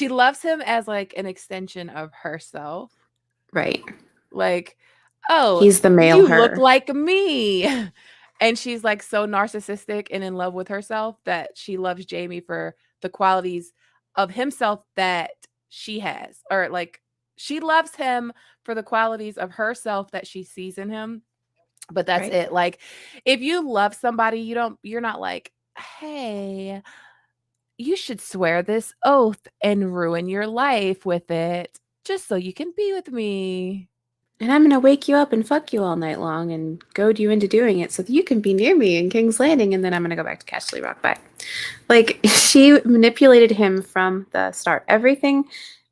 loves him as like an extension of herself. Right. Like, oh, he's the male you her. look like me. And she's like so narcissistic and in love with herself that she loves Jaime for the qualities of himself that she has, or like She loves him for the qualities of herself that she sees in him. But that's Right. it. Like, if you love somebody, you're not like, hey, you should swear this oath and ruin your life with it just so you can be with me. And I'm gonna wake you up and fuck you all night long and goad you into doing it so that you can be near me in King's Landing, and then I'm gonna go back to Castle Rock. Bye. Like, she manipulated him from the start. Everything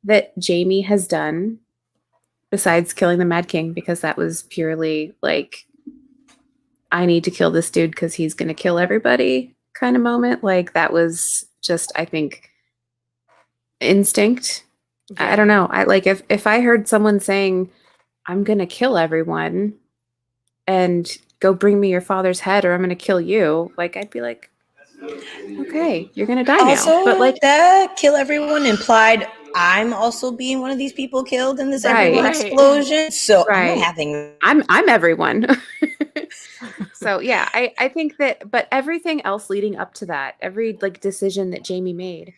that Jamie has done, besides killing the Mad King, because that was purely like, I need to kill this dude because he's gonna kill everybody kind of moment. Like, that was just, I think, instinct. I don't know. I like, if I heard someone saying, I'm gonna kill everyone and go bring me your father's head or I'm gonna kill you, like, I'd be like, okay, you're gonna die Also, now. But like, that kill everyone implied I'm also being one of these people killed in this everyone Right. explosion. So I'm Right. not having. I'm everyone. So yeah, I think that, but everything else leading up to that, every like decision that Jamie made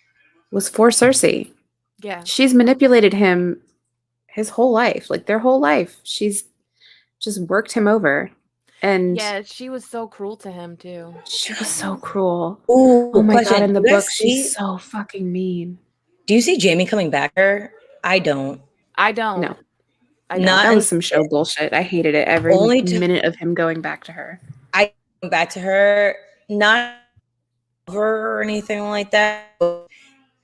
was for Cersei. Yeah. She's manipulated him his whole life, like their whole life. She's just worked him over. And Yeah, she was so cruel to him too. she was so cruel. Ooh, Oh my question. god, in the Do you guys book, see- she's so fucking mean. Do you see Jamie coming back here? I don't. I don't. No. I No, don't. that was some show bullshit. I hated it every Only to- minute of him going back to her. I come back to her, not over or anything like that. But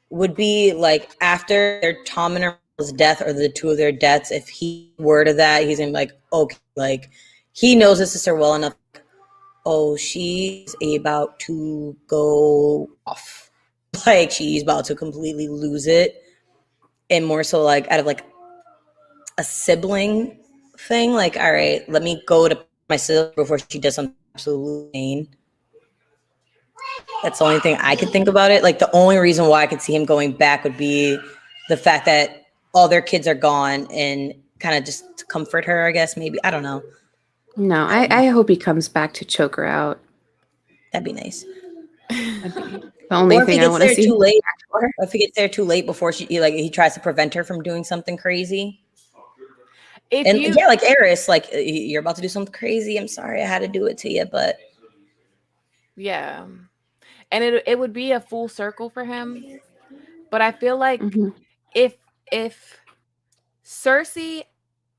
would be like after their Tom and Ermel's death, or the two of their deaths. If he were to that, he's gonna be like, okay, like he knows his sister well enough. Oh, she's about to go off. Like, she's about to completely lose it. And more so, like, out of like a sibling thing, like, all right, let me go to my sister before she does something absolutely insane. That's the only thing I could think about it. Like, the only reason why I could see him going back would be the fact that all their kids are gone, and kind of just to comfort her, I guess, maybe. I don't know. No, I hope he comes back to choke her out. That'd be nice. That'd be the only Or if he thing I gets want to there see. too late, for her. or if he gets there too late before he tries to prevent her from doing something crazy. If And you yeah, like Eris, like, you're about to do something crazy. I'm sorry I had to do it to you, but yeah. And it would be a full circle for him. But I feel like Mhm. if Cersei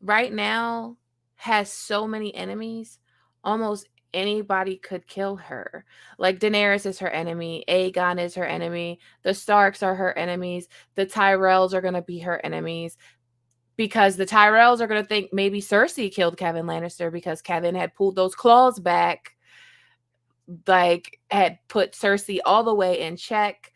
right now has so many enemies, almost anybody could kill her. Like, Daenerys is her enemy, Aegon is her enemy, the Starks are her enemies, the Tyrells are going to be her enemies, because the Tyrells are going to think maybe Cersei killed Kevin Lannister because Kevin had pulled those claws back, like had put Cersei all the way in check.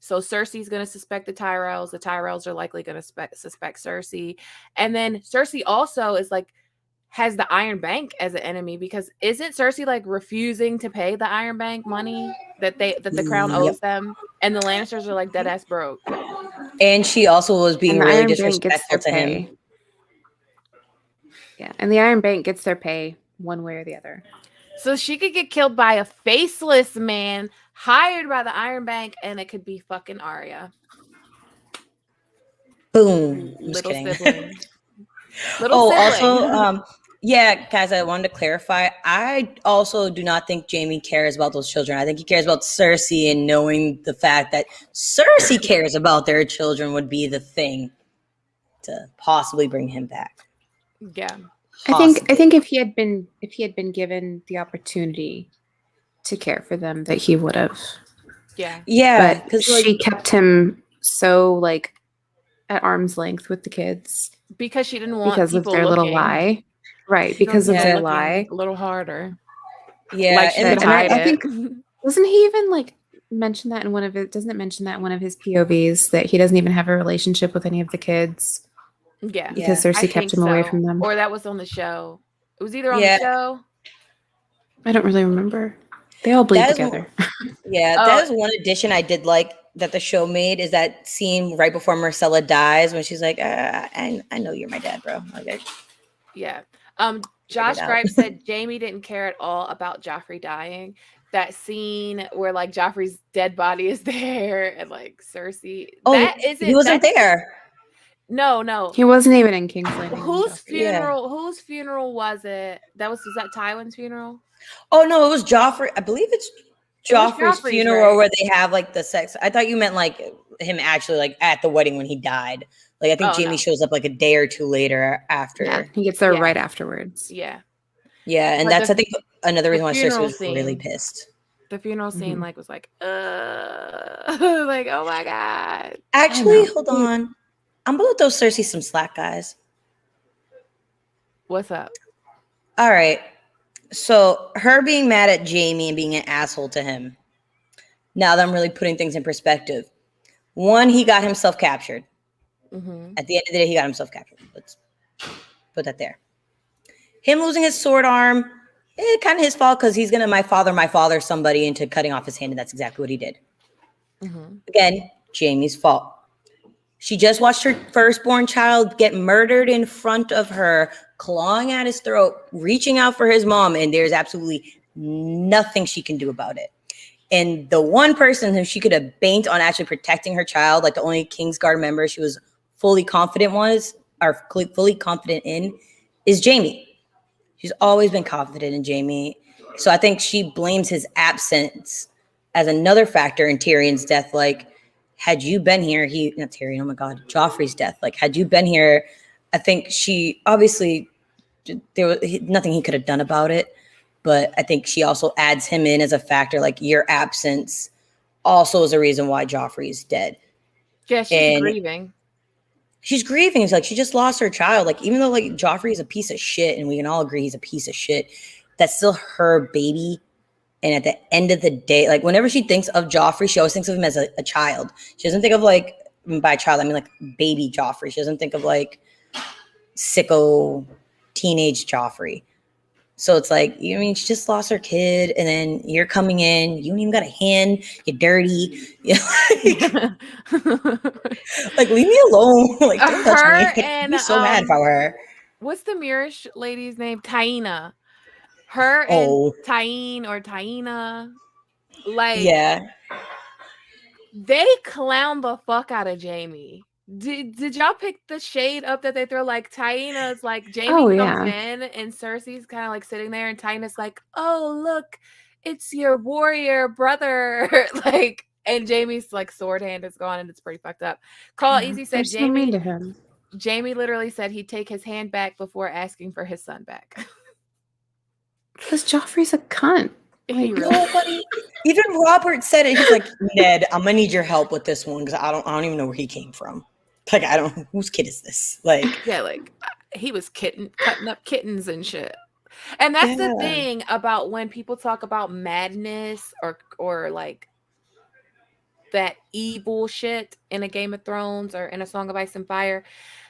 So Cersei's going to suspect the Tyrells. The Tyrells are likely going to suspect Cersei. And then Cersei also is like, has the Iron Bank as an enemy, because isn't Cersei like refusing to pay the Iron Bank money that the crown owes them? And the Lannisters are like dead ass broke. and she also was being And the really Iron Bank gets disrespectful their to pay. him. Yeah, and the Iron Bank gets their pay one way or the other. So she could get killed by a faceless man hired by the Iron Bank, and it could be fucking Arya. Boom. I'm just Little kidding. sibling. Little Oh, sibling. also, yeah, guys, I wanted to clarify. I also do not think Jamie cares about those children. I think he cares about Cersei, and knowing the fact that Cersei cares about their children would be the thing to possibly bring him back. Yeah. I think if he had been given the opportunity to care for them, that he would have. Yeah. Yeah, But because she kept him so like at arm's length with the kids Because she didn't want because of people their looking. little lie. Right, She because of wanted their people looking lie. a little harder. yeah, Like she and could And hide I it. think doesn't he even like mention that in one of it? Doesn't it mention that in one of his POVs that he doesn't even have a relationship with any of the kids Yeah. because I Cersei kept think him away so. from them? Or that was on the show. It was either on Yeah. the show. I don't really remember. They all bleed That is- together. yeah, Oh. that is one addition I did like that the show made, is that scene right before Marcella dies when she's like, I know you're my dad, bro. Like, Yeah. Josh out. Gripe said Jamie didn't care at all about Joffrey dying. That scene where like Joffrey's dead body is there and like Cersei. oh, that isn't he wasn't that's- there. No. He wasn't even in King's Landing. Whose Yeah. funeral was it? Was that Tywin's funeral? Oh no, it was Joffrey. I believe it's It was Joffrey's Joffrey's, funeral right? where they have like the sex. I thought you meant like him actually like at the wedding when he died. Like I think Oh, Jamie no. shows up like a day or two later after. Yeah, he gets there Yeah. right afterwards. Yeah. Yeah, and But that's I think another reason why Cersei funeral was really scene. pissed. The funeral scene Mhm. was like, like, oh my God. Actually, hold on. I'm gonna throw Cersei some slack, guys. What's up? All right. So her being mad at Jamie and being an asshole to him. Now that I'm really putting things in perspective. One, he got himself captured. Mm-hmm. At the end of the day, he got himself captured. Let's put that there. Him losing his sword arm, kind of his fault because he's gonna my father somebody into cutting off his hand, and that's exactly what he did. Mm-hmm. Again, Jamie's fault. She just watched her firstborn child get murdered in front of her, clawing at his throat, reaching out for his mom, and there's absolutely nothing she can do about it. And the one person who she could have banked on actually protecting her child, like the only Kingsguard member she was fully confident in, is Jamie. She's always been confident in Jamie. So I think she blames his absence as another factor in Tyrion's death. Like, had you been here, not Tyrion, oh my God, Joffrey's death. Like, had you been here, I think she obviously, there was nothing he could have done about it. But I think she also adds him in as a factor. Like, your absence also is a reason why Joffrey is dead. Yeah, she's grieving. She's grieving. It's like she just lost her child. Like, even though like Joffrey is a piece of shit, and we can all agree he's a piece of shit, that's still her baby. And at the end of the day, like whenever she thinks of Joffrey, she always thinks of him as a child. She doesn't think of like, by child, I mean like baby Joffrey. She doesn't think of like sicko teenage Joffrey. So it's like, you know, I mean, she just lost her kid, and then you're coming in, you don't even got a hand, you're dirty. Like, leave me alone. Like, don't touch me. I'd be so mad if I were her. What's the Mirish lady's name? Taina. Her and Tyene or Taina. Like, yeah. They clown the fuck out of Jamie. Did y'all pick the shade up that they throw? Like Taina's like Jamie comes in and Cersei's kind of like sitting there and Taina's like, oh look, it's your warrior brother. Like, and Jamie's like sword hand is gone and it's pretty fucked up. Carl Easy said Jamie literally said he'd take his hand back before asking for his son back. Because Joffrey's a cunt. Like, nobody. Even Robert said it. He's like, Ned, I'm gonna need your help with this one because I don't even know where he came from. Like, I don't. Whose kid is this? Like, yeah, like he was cutting up kittens and shit. And that's the thing about when people talk about madness or like that evil shit in a Game of Thrones or in a Song of Ice and Fire.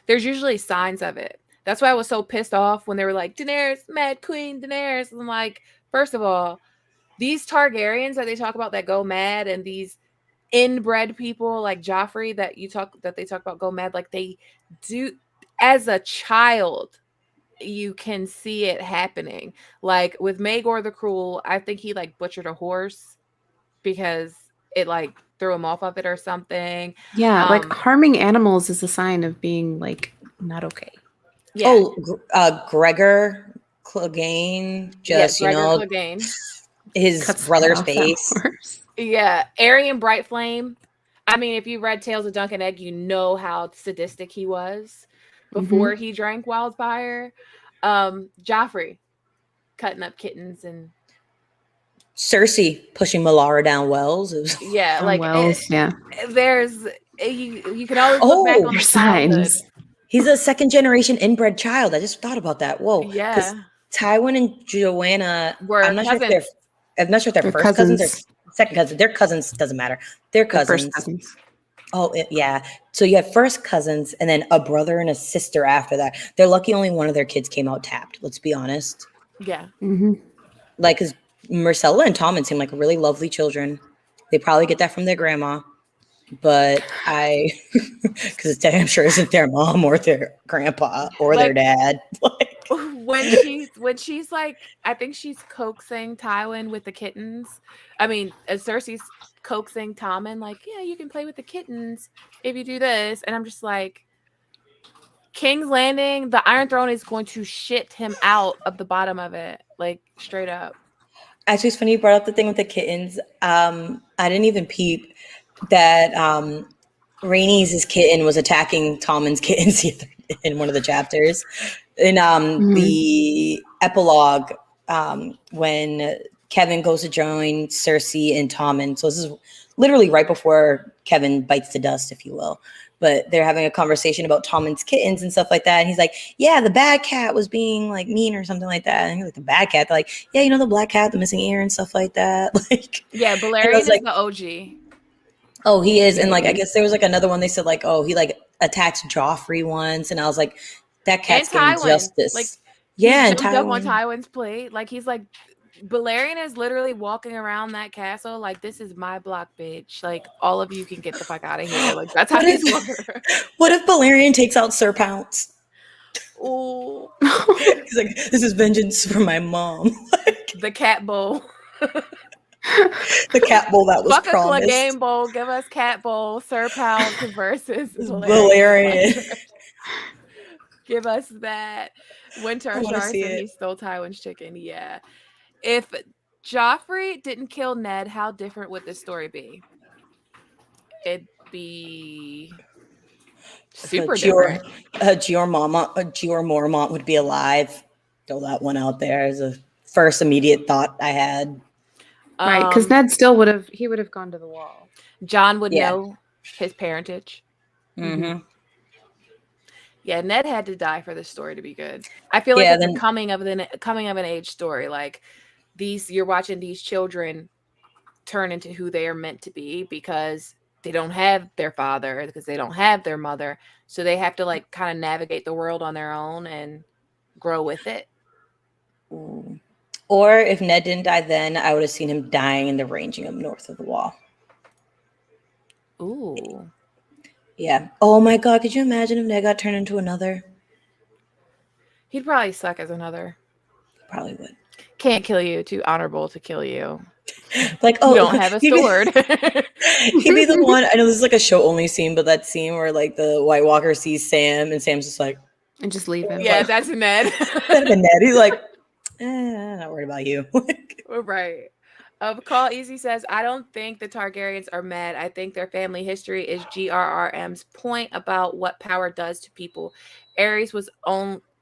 There's usually signs of it. That's why I was so pissed off when they were like, Daenerys, Mad Queen, Daenerys. I'm like, first of all, these Targaryens that they talk about that go mad and these inbred people like Joffrey that they talk about go mad, like they do as a child, you can see it happening. Like with Maegor the Cruel, I think he like butchered a horse because it like threw him off of it or something. Yeah, like harming animals is a sign of being like not okay. Yeah. Oh, Gregor Clegane, Clegane. His Cuts brother's face. Yeah, Aerion Brightflame. I mean, if you read Tales of Dunk and Egg, you know how sadistic he was before he drank Wildfire. Joffrey cutting up kittens and Cersei pushing Melara down wells. There's you can always look back on the childhood. He's a second generation inbred child. I just thought about that. Whoa, yeah. Tywin and Joanna were I'm not sure if they're first cousins or second cousins. They're cousins, doesn't matter. They're cousins. First cousins. Oh, yeah. So you have first cousins and then a brother and a sister after that. They're lucky only one of their kids came out tapped. Let's be honest. Yeah. Mm-hmm. Like, because Myrcella and Tommen seem like really lovely children. They probably get that from their grandma. But because I'm sure isn't their mom or their grandpa or their dad. When she's like, I think she's coaxing Tywin with the kittens. I mean, Cersei's coaxing Tommen, like, yeah, you can play with the kittens if you do this. And I'm just like, King's Landing, the Iron Throne is going to shit him out of the bottom of it, like straight up. Actually, it's funny you brought up the thing with the kittens. I didn't even peep that Rhaenys' kitten was attacking Tommen's kittens in one of the chapters. In the epilogue, when Kevin goes to join Cersei and Tommen. So this is literally right before Kevin bites the dust, if you will. But they're having a conversation about Tommen's kittens and stuff like that. And he's like, yeah, the bad cat was being like mean or something like that. And he's like, the bad cat? They're like, yeah, you know, the black cat, the missing ear and stuff like that. Like, yeah, Balerion is like, the OG. Oh, he is. And like, I guess there was like another one. They said like, oh, he like attacked Joffrey once. And I was like, that cat's getting justice. Like, yeah. He jumped up on Tywin's plate. Like, he's like, Balerion is literally walking around that castle like, this is my block, bitch. Like, all of you can get the fuck out of here. Like, that's how he's working. What if Balerion takes out Sir Pounce? Oh, he's like, this is vengeance for my mom. The cat bowl. The cat bowl that was fuck promised. A game bowl. Give us cat bowl. Sir Pounce versus Balerion. Give us that. Winter Star said he stole Tywin's chicken. Yeah. If Joffrey didn't kill Ned, how different would this story be? It'd be super different. Jeor Mormont would be alive. Throw that one out there as a first immediate thought I had. Right, because Ned still would have gone to the wall. Jon would know his parentage. Mm-hmm. Yeah, Ned had to die for this story to be good. I feel like it's a coming of an age story. Like you're watching these children turn into who they are meant to be because they don't have their father, because they don't have their mother. So they have to like kind of navigate the world on their own and grow with it. Ooh. Or if Ned didn't die then, I would have seen him dying in the ranging up north of the wall. Ooh. Yeah. Oh my God. Could you imagine if Ned got turned into another? He'd probably suck as another. Probably would. Can't kill you. Too honorable to kill you. Like, oh, you don't have a sword. He'd be the one. I know this is like a show only scene, but that scene where like the White Walker sees Sam and Sam's just like, and just leave him. Yeah, like, that's Ned. That'd be Ned. He's like, not worried about you. Right. Call Easy says, I don't think the Targaryens are mad. I think their family history is GRRM's point about what power does to people. Aerys was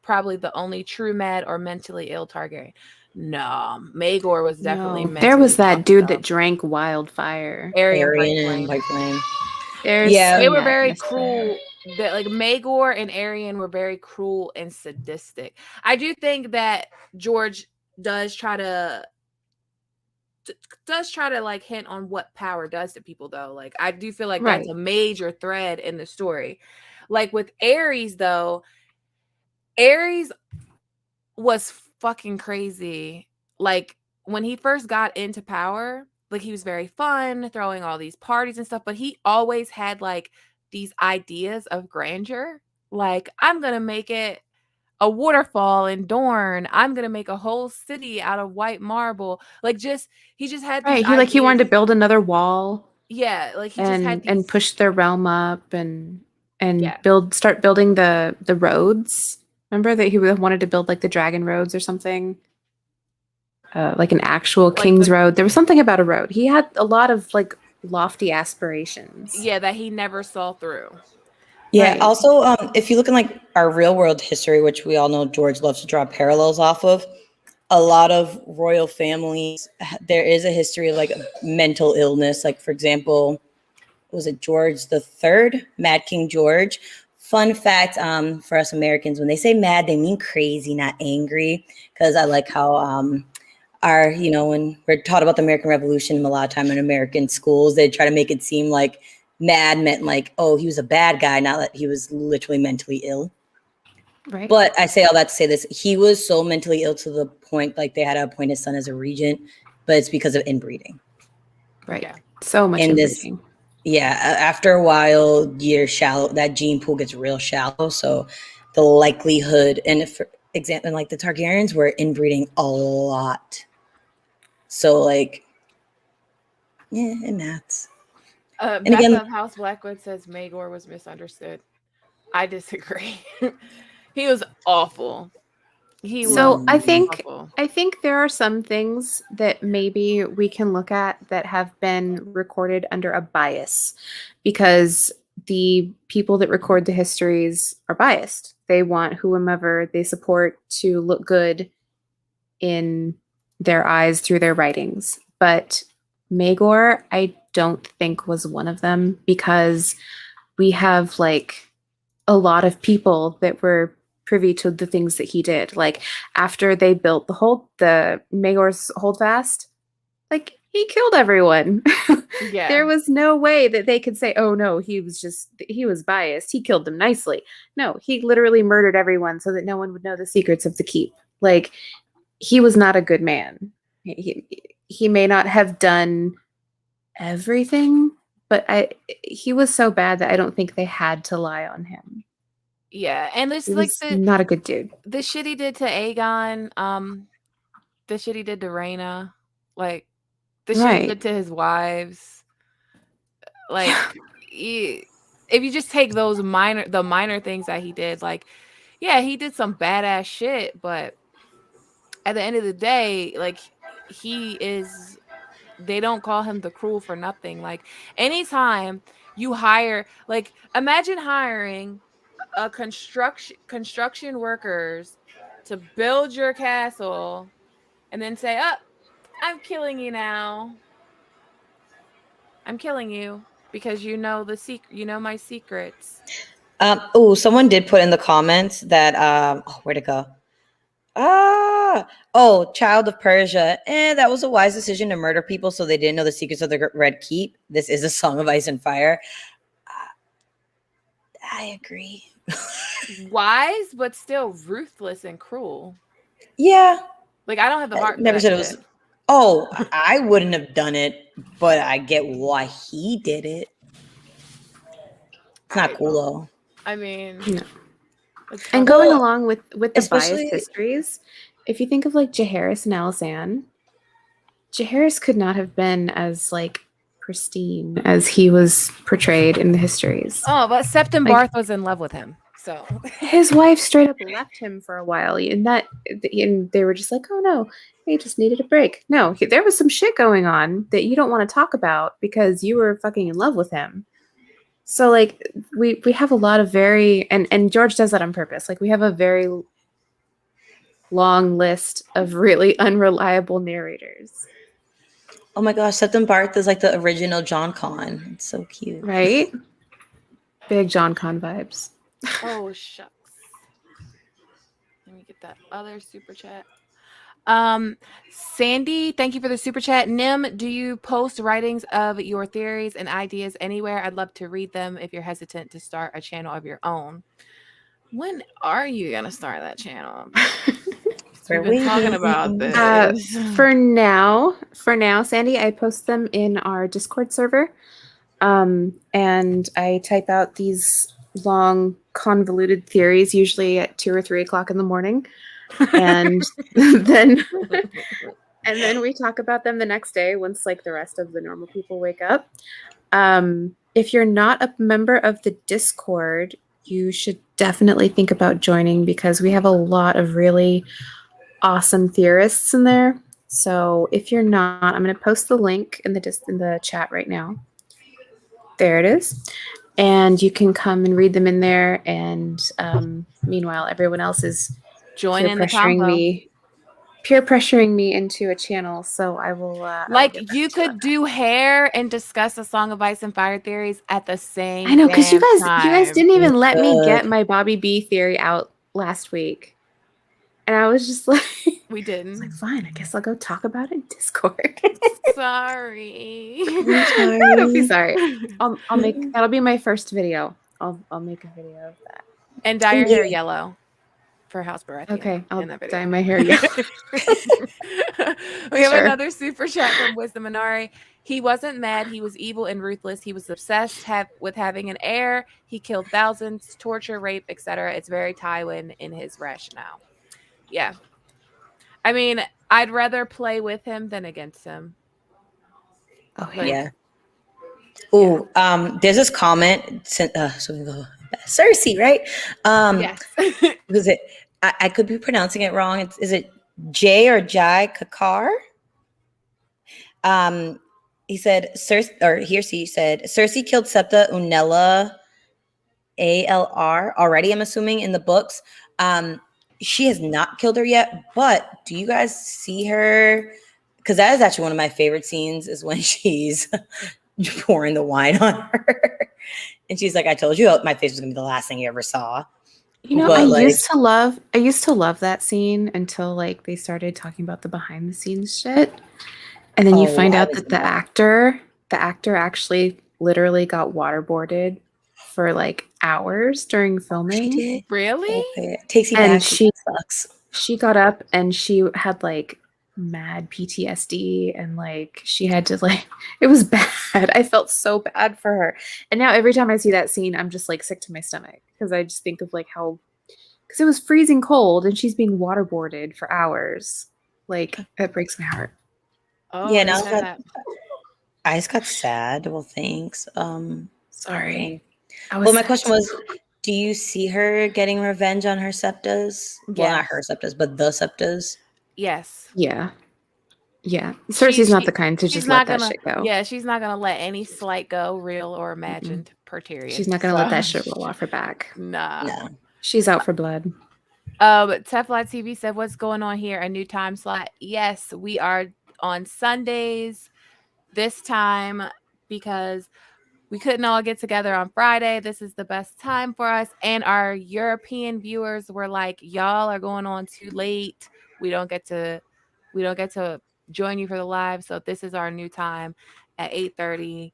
probably the only true mad or mentally ill Targaryen. No, Maegor was definitely mentally there was that dude up. that drank wildfire. Aerion and White Flame. They were very cruel. That like Maegor and Aerion were very cruel and sadistic. I do think that George does try to like hint on what power does to people, though. Like I do feel like that's a major thread in the story. Like with Aerys, though, Aerys was fucking crazy. Like when he first got into power, like he was very fun, throwing all these parties and stuff, but he always had like these ideas of grandeur. Like, I'm gonna make it a waterfall in Dorne. I'm gonna make a whole city out of white marble. Like he just had these ideas. He wanted to build another wall. Yeah, like he just had these... and push their realm up and start building the roads. Remember that he wanted to build like the dragon roads or something? Like an actual King's Road. There was something about a road. He had a lot of like lofty aspirations. Yeah, that he never saw through. Yeah. Right. Also, if you look in like our real world history, which we all know George loves to draw parallels off of, a lot of royal families, there is a history of like mental illness. Like, for example, was it George III, Mad King George? Fun fact for us Americans, when they say mad, they mean crazy, not angry. Because I like how when we're taught about the American Revolution, a lot of time in American schools, they try to make it seem like mad meant like, oh, he was a bad guy, not that he was literally mentally ill. Right. But I say all that to say this. He was so mentally ill to the point like they had to appoint his son as a regent, but it's because of inbreeding. Right. Yeah. So much inbreeding. After a while, you're shallow. That gene pool gets real shallow. So the likelihood, and for example, like the Targaryens were inbreeding a lot. So like, yeah, it maths. And again, House Blackwood says Maegor was misunderstood. I disagree. He was awful. He So was awful. I think there are some things that maybe we can look at that have been recorded under a bias because the people that record the histories are biased. They want whomever they support to look good in their eyes through their writings. But Maegor, I don't think was one of them because we have like a lot of people that were privy to the things that he did. Like after they built the Maegor's holdfast, like he killed everyone. Yeah. There was no way that they could say, "Oh no, he was biased. He killed them nicely." No, he literally murdered everyone so that no one would know the secrets of the keep. Like he was not a good man. He may not have done everything, but he was so bad that I don't think they had to lie on him. Yeah, and it's He like was not a good dude. the shit he did to Aegon, the shit he did to Rhaena, like the shit he Right. did to his wives. Like if you just take those minor things that he did, like yeah, he did some badass shit, but at the end of the day, like they don't call him the cruel for nothing. Like anytime you hire, like imagine hiring a construction workers to build your castle and then say, "Oh, I'm killing you now. I'm killing you because you know the secret. You know my secrets." Someone did put in the comments that where'd it go? Child of Persia. That was a wise decision to murder people so they didn't know the secrets of the Red Keep. This is a Song of Ice and Fire. I agree. Wise, but still ruthless and cruel. Yeah. Like I don't have the heart. Never for said that it was. shit. Oh, I wouldn't have done it, but I get why he did it. It's not cool though. I mean, No. And going along with the especially- biased histories, if you think of like Jaehaerys and Alysanne, Jaehaerys could not have been as like pristine as he was portrayed in the histories. Oh, but Septim Barth was in love with him, so his wife straight up left him for a while, and they were just like, "Oh no, he just needed a break." No, there was some shit going on that you don't want to talk about because you were fucking in love with him. So like we have a lot of very and George does that on purpose. Like we have a very long list of really unreliable narrators. Oh my gosh, Septim Barth is like the original John Con. It's so cute. Right? Big John Con vibes. Oh shucks. Let me get that other super chat. Sandy, thank you for the super chat. Nim, do you post writings of your theories and ideas anywhere? I'd love to read them if you're hesitant to start a channel of your own. When are you gonna start that channel? We've been talking about this. For now, Sandy, I post them in our Discord server. And I type out these long, convoluted theories, usually at 2 or 3 o'clock in the morning. And then we talk about them the next day once like the rest of the normal people wake up. If you're not a member of the Discord, you should definitely think about joining because we have a lot of really awesome theorists in there. So if you're not, I'm going to post the link in the chat right now. There it is. And you can come and read them in there. And meanwhile, everyone else is joining the combo. Peer pressuring me into a channel. So I will. You could do hair and discuss a Song of Ice and Fire theories at the same. I know because you guys didn't even let me get my Bobby B theory out last week, and I was just like, we didn't. Like, fine, I guess I'll go talk about it in Discord. Sorry. Don't be sorry. I'll make that'll be my first video. I'll make a video of that. And dye your hair yellow for House Baratheon. Okay, I'll dye my hair yellow. We have another super chat from Wisdom Minari. He wasn't mad. He was evil and ruthless. He was obsessed with having an heir. He killed thousands, torture, rape, etc. It's very Tywin in his rationale. Yeah. I mean, I'd rather play with him than against him. Oh, yeah. Oh, there's this comment. So we go Cersei, right? Yes. Was it? I could be pronouncing it wrong. Is it Jay or Jai Kakar? He said, he said, Cersei killed Septa Unella ALR already, I'm assuming, in the books. She has not killed her yet, but do you guys see her? Because that is actually one of my favorite scenes is when she's pouring the wine on her. And she's like, I told you my face was gonna be the last thing you ever saw. You know, But, I used to love that scene until like they started talking about the behind the scenes shit. And then you find out that the actor actually literally got waterboarded for like hours during filming. She did. Really? Okay. Takes you And back. Sucks. She got up and she had like mad PTSD and like she had to like it was bad. I felt so bad for her. And now every time I see that scene, I'm just like sick to my stomach because I just think of like how because it was freezing cold and she's being waterboarded for hours. Like it breaks my heart. Oh, Yeah, I now didn't know that. I just got sad. Well, thanks. Sorry. Well, my question was, do you see her getting revenge on her septas? Well, not her septas, but the septas. Yes. Yeah. Yeah. Cersei's not the kind to just let that shit go. Yeah, she's not gonna let any slight go, real or imagined, per Tyrion. She's not gonna let that shit roll off her back. Nah. No. She's out for blood. Teflon TV said, what's going on here? A new time slot. Yes, we are on Sundays this time because we couldn't all get together on Friday. This is the best time for us. And our European viewers were like, y'all are going on too late. We don't get to join you for the live. So this is our new time at 8:30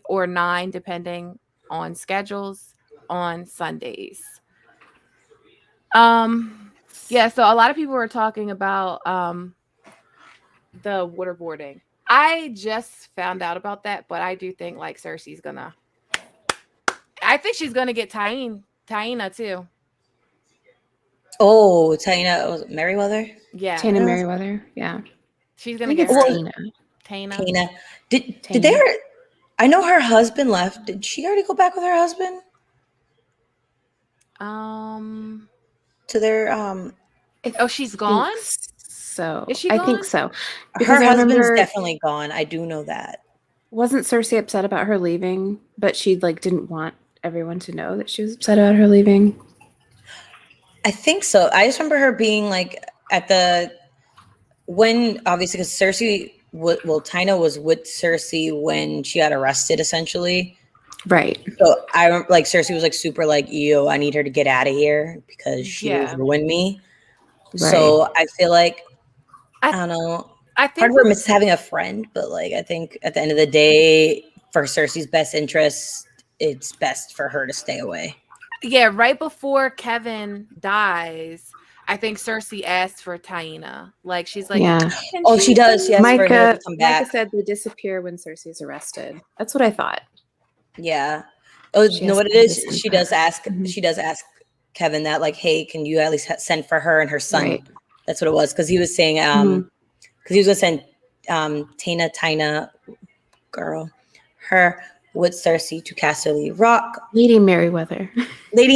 or 9, depending on schedules on Sundays. Yeah, so a lot of people were talking about the waterboarding. I just found out about that, but I do think like Cersei's gonna I think she's gonna get Taina too. Oh, Taina was it Merryweather? Yeah. Taina Merryweather. Yeah. She's gonna get her. Taina. Did they I know her husband left. Did she already go back with her husband? To their Oh, she's gone? So is she I gone? think so. Because her husband's definitely gone. I do know that. Wasn't Cersei upset about her leaving, but she like didn't want everyone to know that she was upset about her leaving? I think so. I just remember her being like when obviously because Taina was with Cersei when she got arrested essentially. Right. So I remember like Cersei was like super like, yo, I need her to get out of here because she ruined me. Right. So I feel like I don't know. I think part of her misses having a friend, but like I think at the end of the day, for Cersei's best interest, it's best for her to stay away. Yeah, right before Kevin dies, I think Cersei asked for Taina. Like she's like, yeah. Oh, she does. Yes, Micah said they disappear when Cersei's arrested. That's what I thought. Yeah. Oh, you know what it is? She does ask. She does ask Kevin that, like, hey, can you at least send for her and her son? Right. That's what it was because he was saying, because he was gonna send Taina, her with Cersei to Casterly Rock. Lady Merryweather and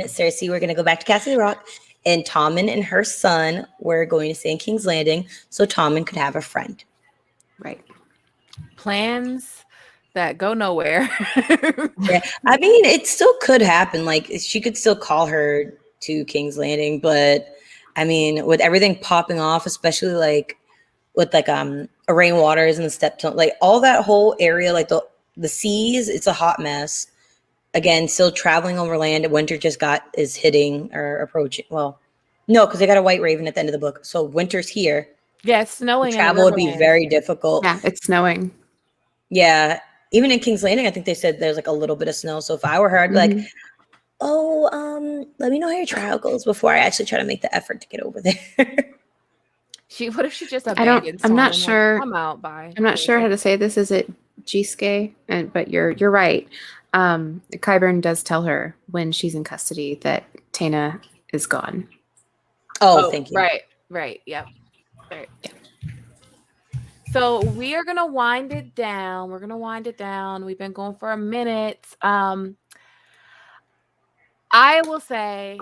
Cersei were gonna go back to Casterly Rock, and Tommen and her son were going to stay in King's Landing so Tommen could have a friend. Right. Plans that go nowhere. Yeah, I mean, it still could happen. Like she could still call her to King's Landing, but I mean, with everything popping off, especially like with like Rain Waters and the Stepstone, like all that whole area, like the seas, it's a hot mess. Again, still traveling over land. Winter just is hitting or approaching. Well, no, because they got a White Raven at the end of the book, so winter's here. Yeah, it's snowing. Travel would be very difficult. Yeah, it's snowing. Yeah, even in King's Landing, I think they said there's like a little bit of snow. So if I were her, I'd be like, "Oh, let me know how your trial goes before I actually try to make the effort to get over there." What if she just abandons? I'm not sure. I'm out. Bye. I'm not sure how to say this. Is it Giske? But you're right. Qyburn does tell her when she's in custody that Taina is gone. Oh, thank you. Right. Yep. Right. Yeah. So we are gonna wind it down. We're gonna wind it down. We've been going for a minute. I will say,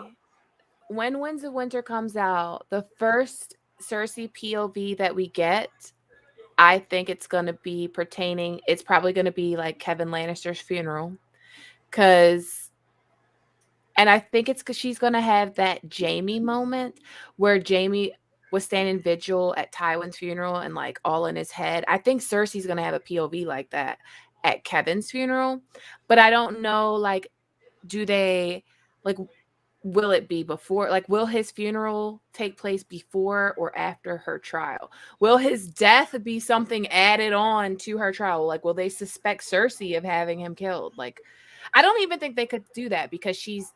when Winds of Winter comes out, the first Cersei POV that we get, I think it's gonna be pertaining. It's probably gonna be like Kevin Lannister's funeral, and I think it's because she's gonna have that Jamie moment where Jamie was standing vigil at Tywin's funeral and like all in his head. I think Cersei's gonna have a POV like that at Kevin's funeral, but I don't know. Like, do they like? Will it be before? Like, will his funeral take place before or after her trial? Will his death be something added on to her trial? Like, will they suspect Cersei of having him killed? Like, I don't even think they could do that because she's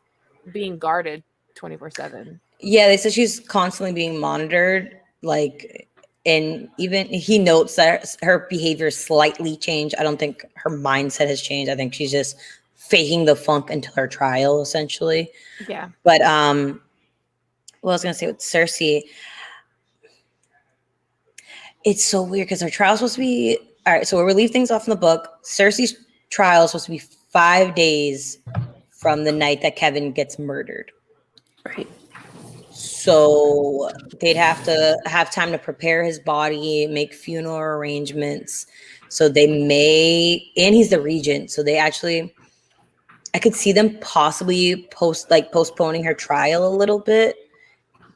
being guarded 24/7. Yeah, they said she's constantly being monitored. Like, and even he notes that her behavior slightly changed. I don't think her mindset has changed. I think she's just faking the funk until her trial, essentially. Yeah. But what I was gonna say with Cersei, it's so weird because her trial is supposed to be all right. So we'll leave things off in the book. Cersei's trial is supposed to be 5 days from the night that Kevin gets murdered. Right. So they'd have to have time to prepare his body, make funeral arrangements. So they may, and he's the regent. So they actually, I could see them possibly postponing her trial a little bit.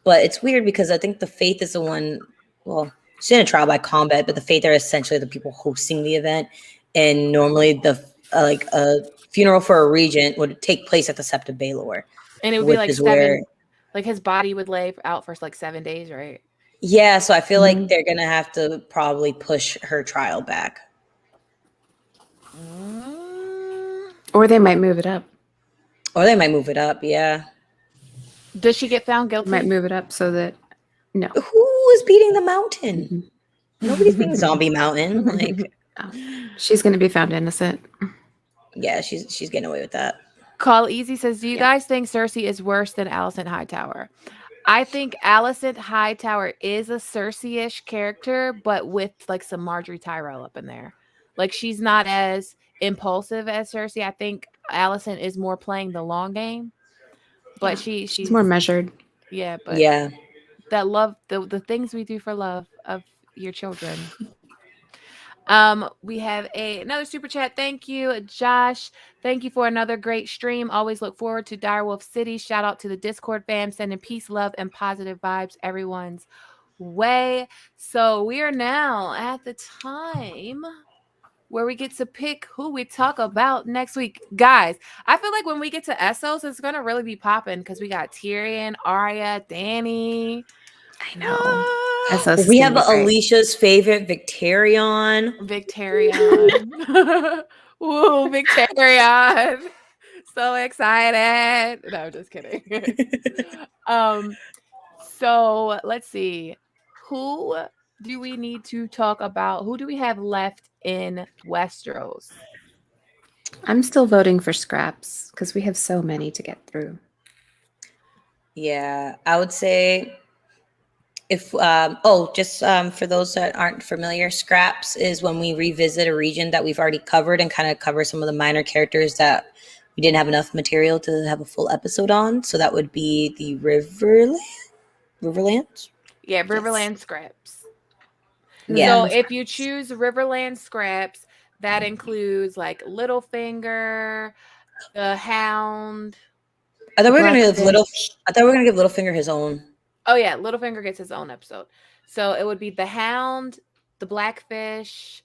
But it's weird because I think the Faith is the one, well, she's in a trial by combat, but the Faith are essentially the people hosting the event. And normally the like a funeral for a regent would take place at the Sept of Baelor. And it would be like like his body would lay out for like 7 days, right? Yeah, so I feel like they're gonna have to probably push her trial back. Or they might move it up. Yeah. Does she get found guilty? Might move it up so that no. Who is beating the mountain? Nobody's beating Zombie Mountain. Like, she's gonna be found innocent. Yeah, she's getting away with that. Call Easy says, do you guys think Cersei is worse than Alicent Hightower? I think Alicent Hightower is a Cersei-ish character, but with like some Marjorie Tyrell up in there. Like, she's not as impulsive as Cersei. I think Alicent is more playing the long game, but she's more measured. Yeah, but that love, the things we do for love of your children. We have another super chat. Thank you, Josh. Thank you for another great stream. Always look forward to Direwolf City. Shout out to the Discord fam, sending peace, love, and positive vibes everyone's way. So we are now at the time where we get to pick who we talk about next week. Guys, I feel like when we get to Essos, it's going to really be popping because we got Tyrion, Arya, Dany. I know. We have Alicia's favorite, Victarion. Woo, Victarion. So excited. No, I'm just kidding. So let's see. Who do we need to talk about? Who do we have left in Westeros? I'm still voting for Scraps because we have so many to get through. Yeah, I would say if for those that aren't familiar, Scraps is when we revisit a region that we've already covered and kind of cover some of the minor characters that we didn't have enough material to have a full episode on. So that would be the Riverlands. Yeah, Riverland Scraps. Yeah. So if you choose Riverland Scraps, that includes like Littlefinger, the Hound. I thought we were gonna give Littlefinger his own. Oh yeah, Littlefinger gets his own episode. So it would be the Hound, the Blackfish,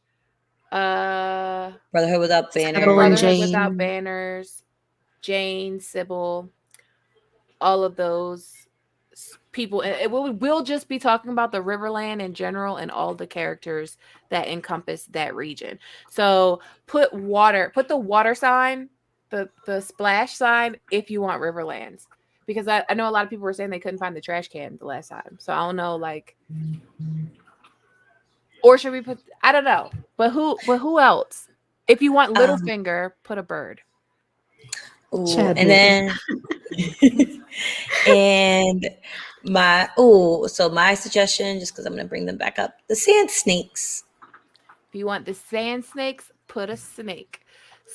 Brotherhood Without Banners, Without Banners, Jane, Sybil, all of those people. We'll just be talking about the Riverland in general and all the characters that encompass that region. So put the water sign, the splash sign if you want Riverlands. Because I know a lot of people were saying they couldn't find the trash can the last time. So I don't know, like, or should we put, I don't know. But who else? If you want Littlefinger, put a bird. Ooh, and then and my suggestion, just because I'm gonna bring them back up, the sand snakes. If you want the sand snakes, put a snake.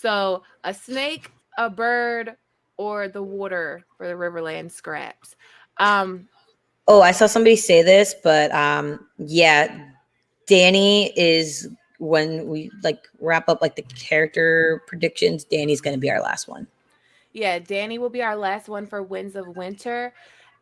So a snake, a bird, or the water for the Riverland scraps. Oh, I saw somebody say this, but yeah, Danny is when we like wrap up like the character predictions. Danny's going to be our last one. Yeah, Danny will be our last one for Winds of Winter.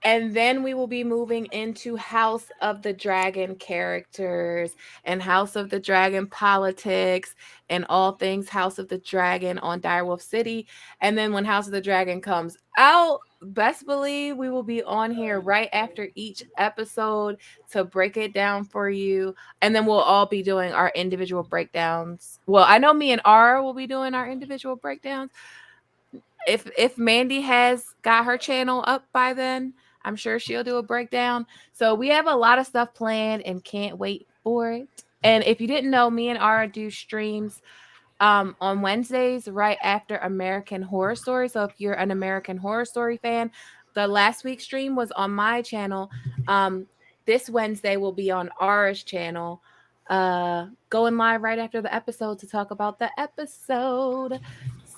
And then we will be moving into House of the Dragon characters and House of the Dragon politics and all things House of the Dragon on Direwolf City. And then when House of the Dragon comes out, best believe we will be on here right after each episode to break it down for you. And then we'll all be doing our individual breakdowns. Well, I know me and R will be doing our individual breakdowns. If Mandy has got her channel up by then, I'm sure she'll do a breakdown. So we have a lot of stuff planned and can't wait for it. And if you didn't know, me and Ara do streams on Wednesdays right after American Horror Story. So if you're an American Horror Story fan, the last week's stream was on my channel. This Wednesday will be on Ara's channel. Going live right after the episode to talk about the episode.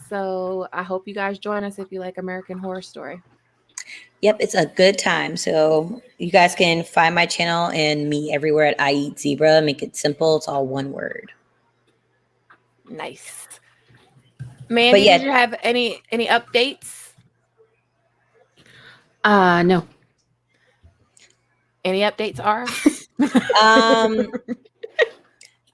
So I hope you guys join us if you like American Horror Story. Yep, it's a good time. So you guys can find my channel and me everywhere at I Eat Zebra. Make it simple. It's all one word. Nice. Mandy, yeah. did you have any updates? No. Any updates, Ara?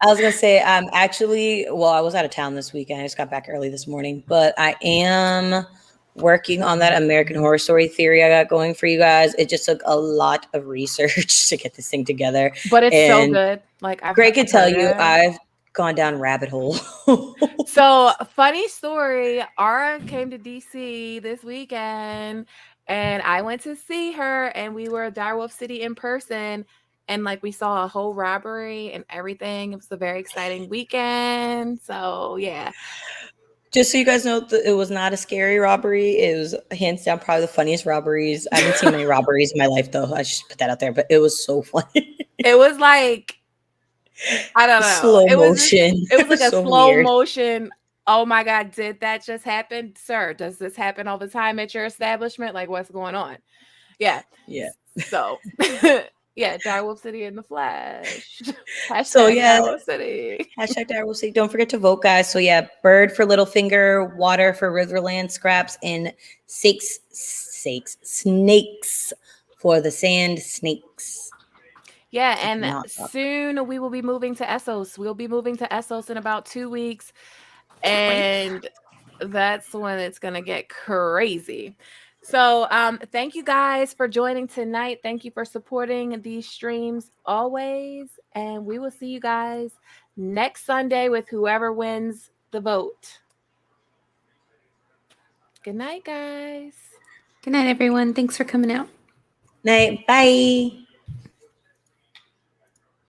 I was gonna say actually, well, I was out of town this weekend. I just got back early this morning, but I am working on that American Horror Story theory I got going for you guys. It just took a lot of research to get this thing together, but it's so good. Like Greg can tell you, I've gone down rabbit hole. So funny story. Ara came to DC this weekend, and I went to see her, and we were at Direwolf City in person. And like we saw a whole robbery and everything. It was a very exciting weekend. So yeah. Just so you guys know, it was not a scary robbery. It was hands down probably the funniest robberies. I haven't seen many robberies in my life, though. I should put that out there. But it was so funny. It was like, I don't know. Slow motion. It was like a so slow weird. motion. Oh my God, did that just happen? Sir, does this happen all the time at your establishment? Like, what's going on? Yeah. Yeah. So yeah, Direwolf City in the flesh. So yeah, Direwolf City. Hashtag Direwolf City. Don't forget to vote, guys. So yeah, bird for Littlefinger, water for Riverland scraps, and snakes for the sand snakes. Yeah, and soon we will be moving to Essos. We'll be moving to Essos in about 2 weeks. And that's when it's going to get crazy. So thank you guys for joining tonight. Thank you for supporting these streams always. And we will see you guys next Sunday with whoever wins the vote. Good night, guys. Good night, everyone. Thanks for coming out. Night. Bye.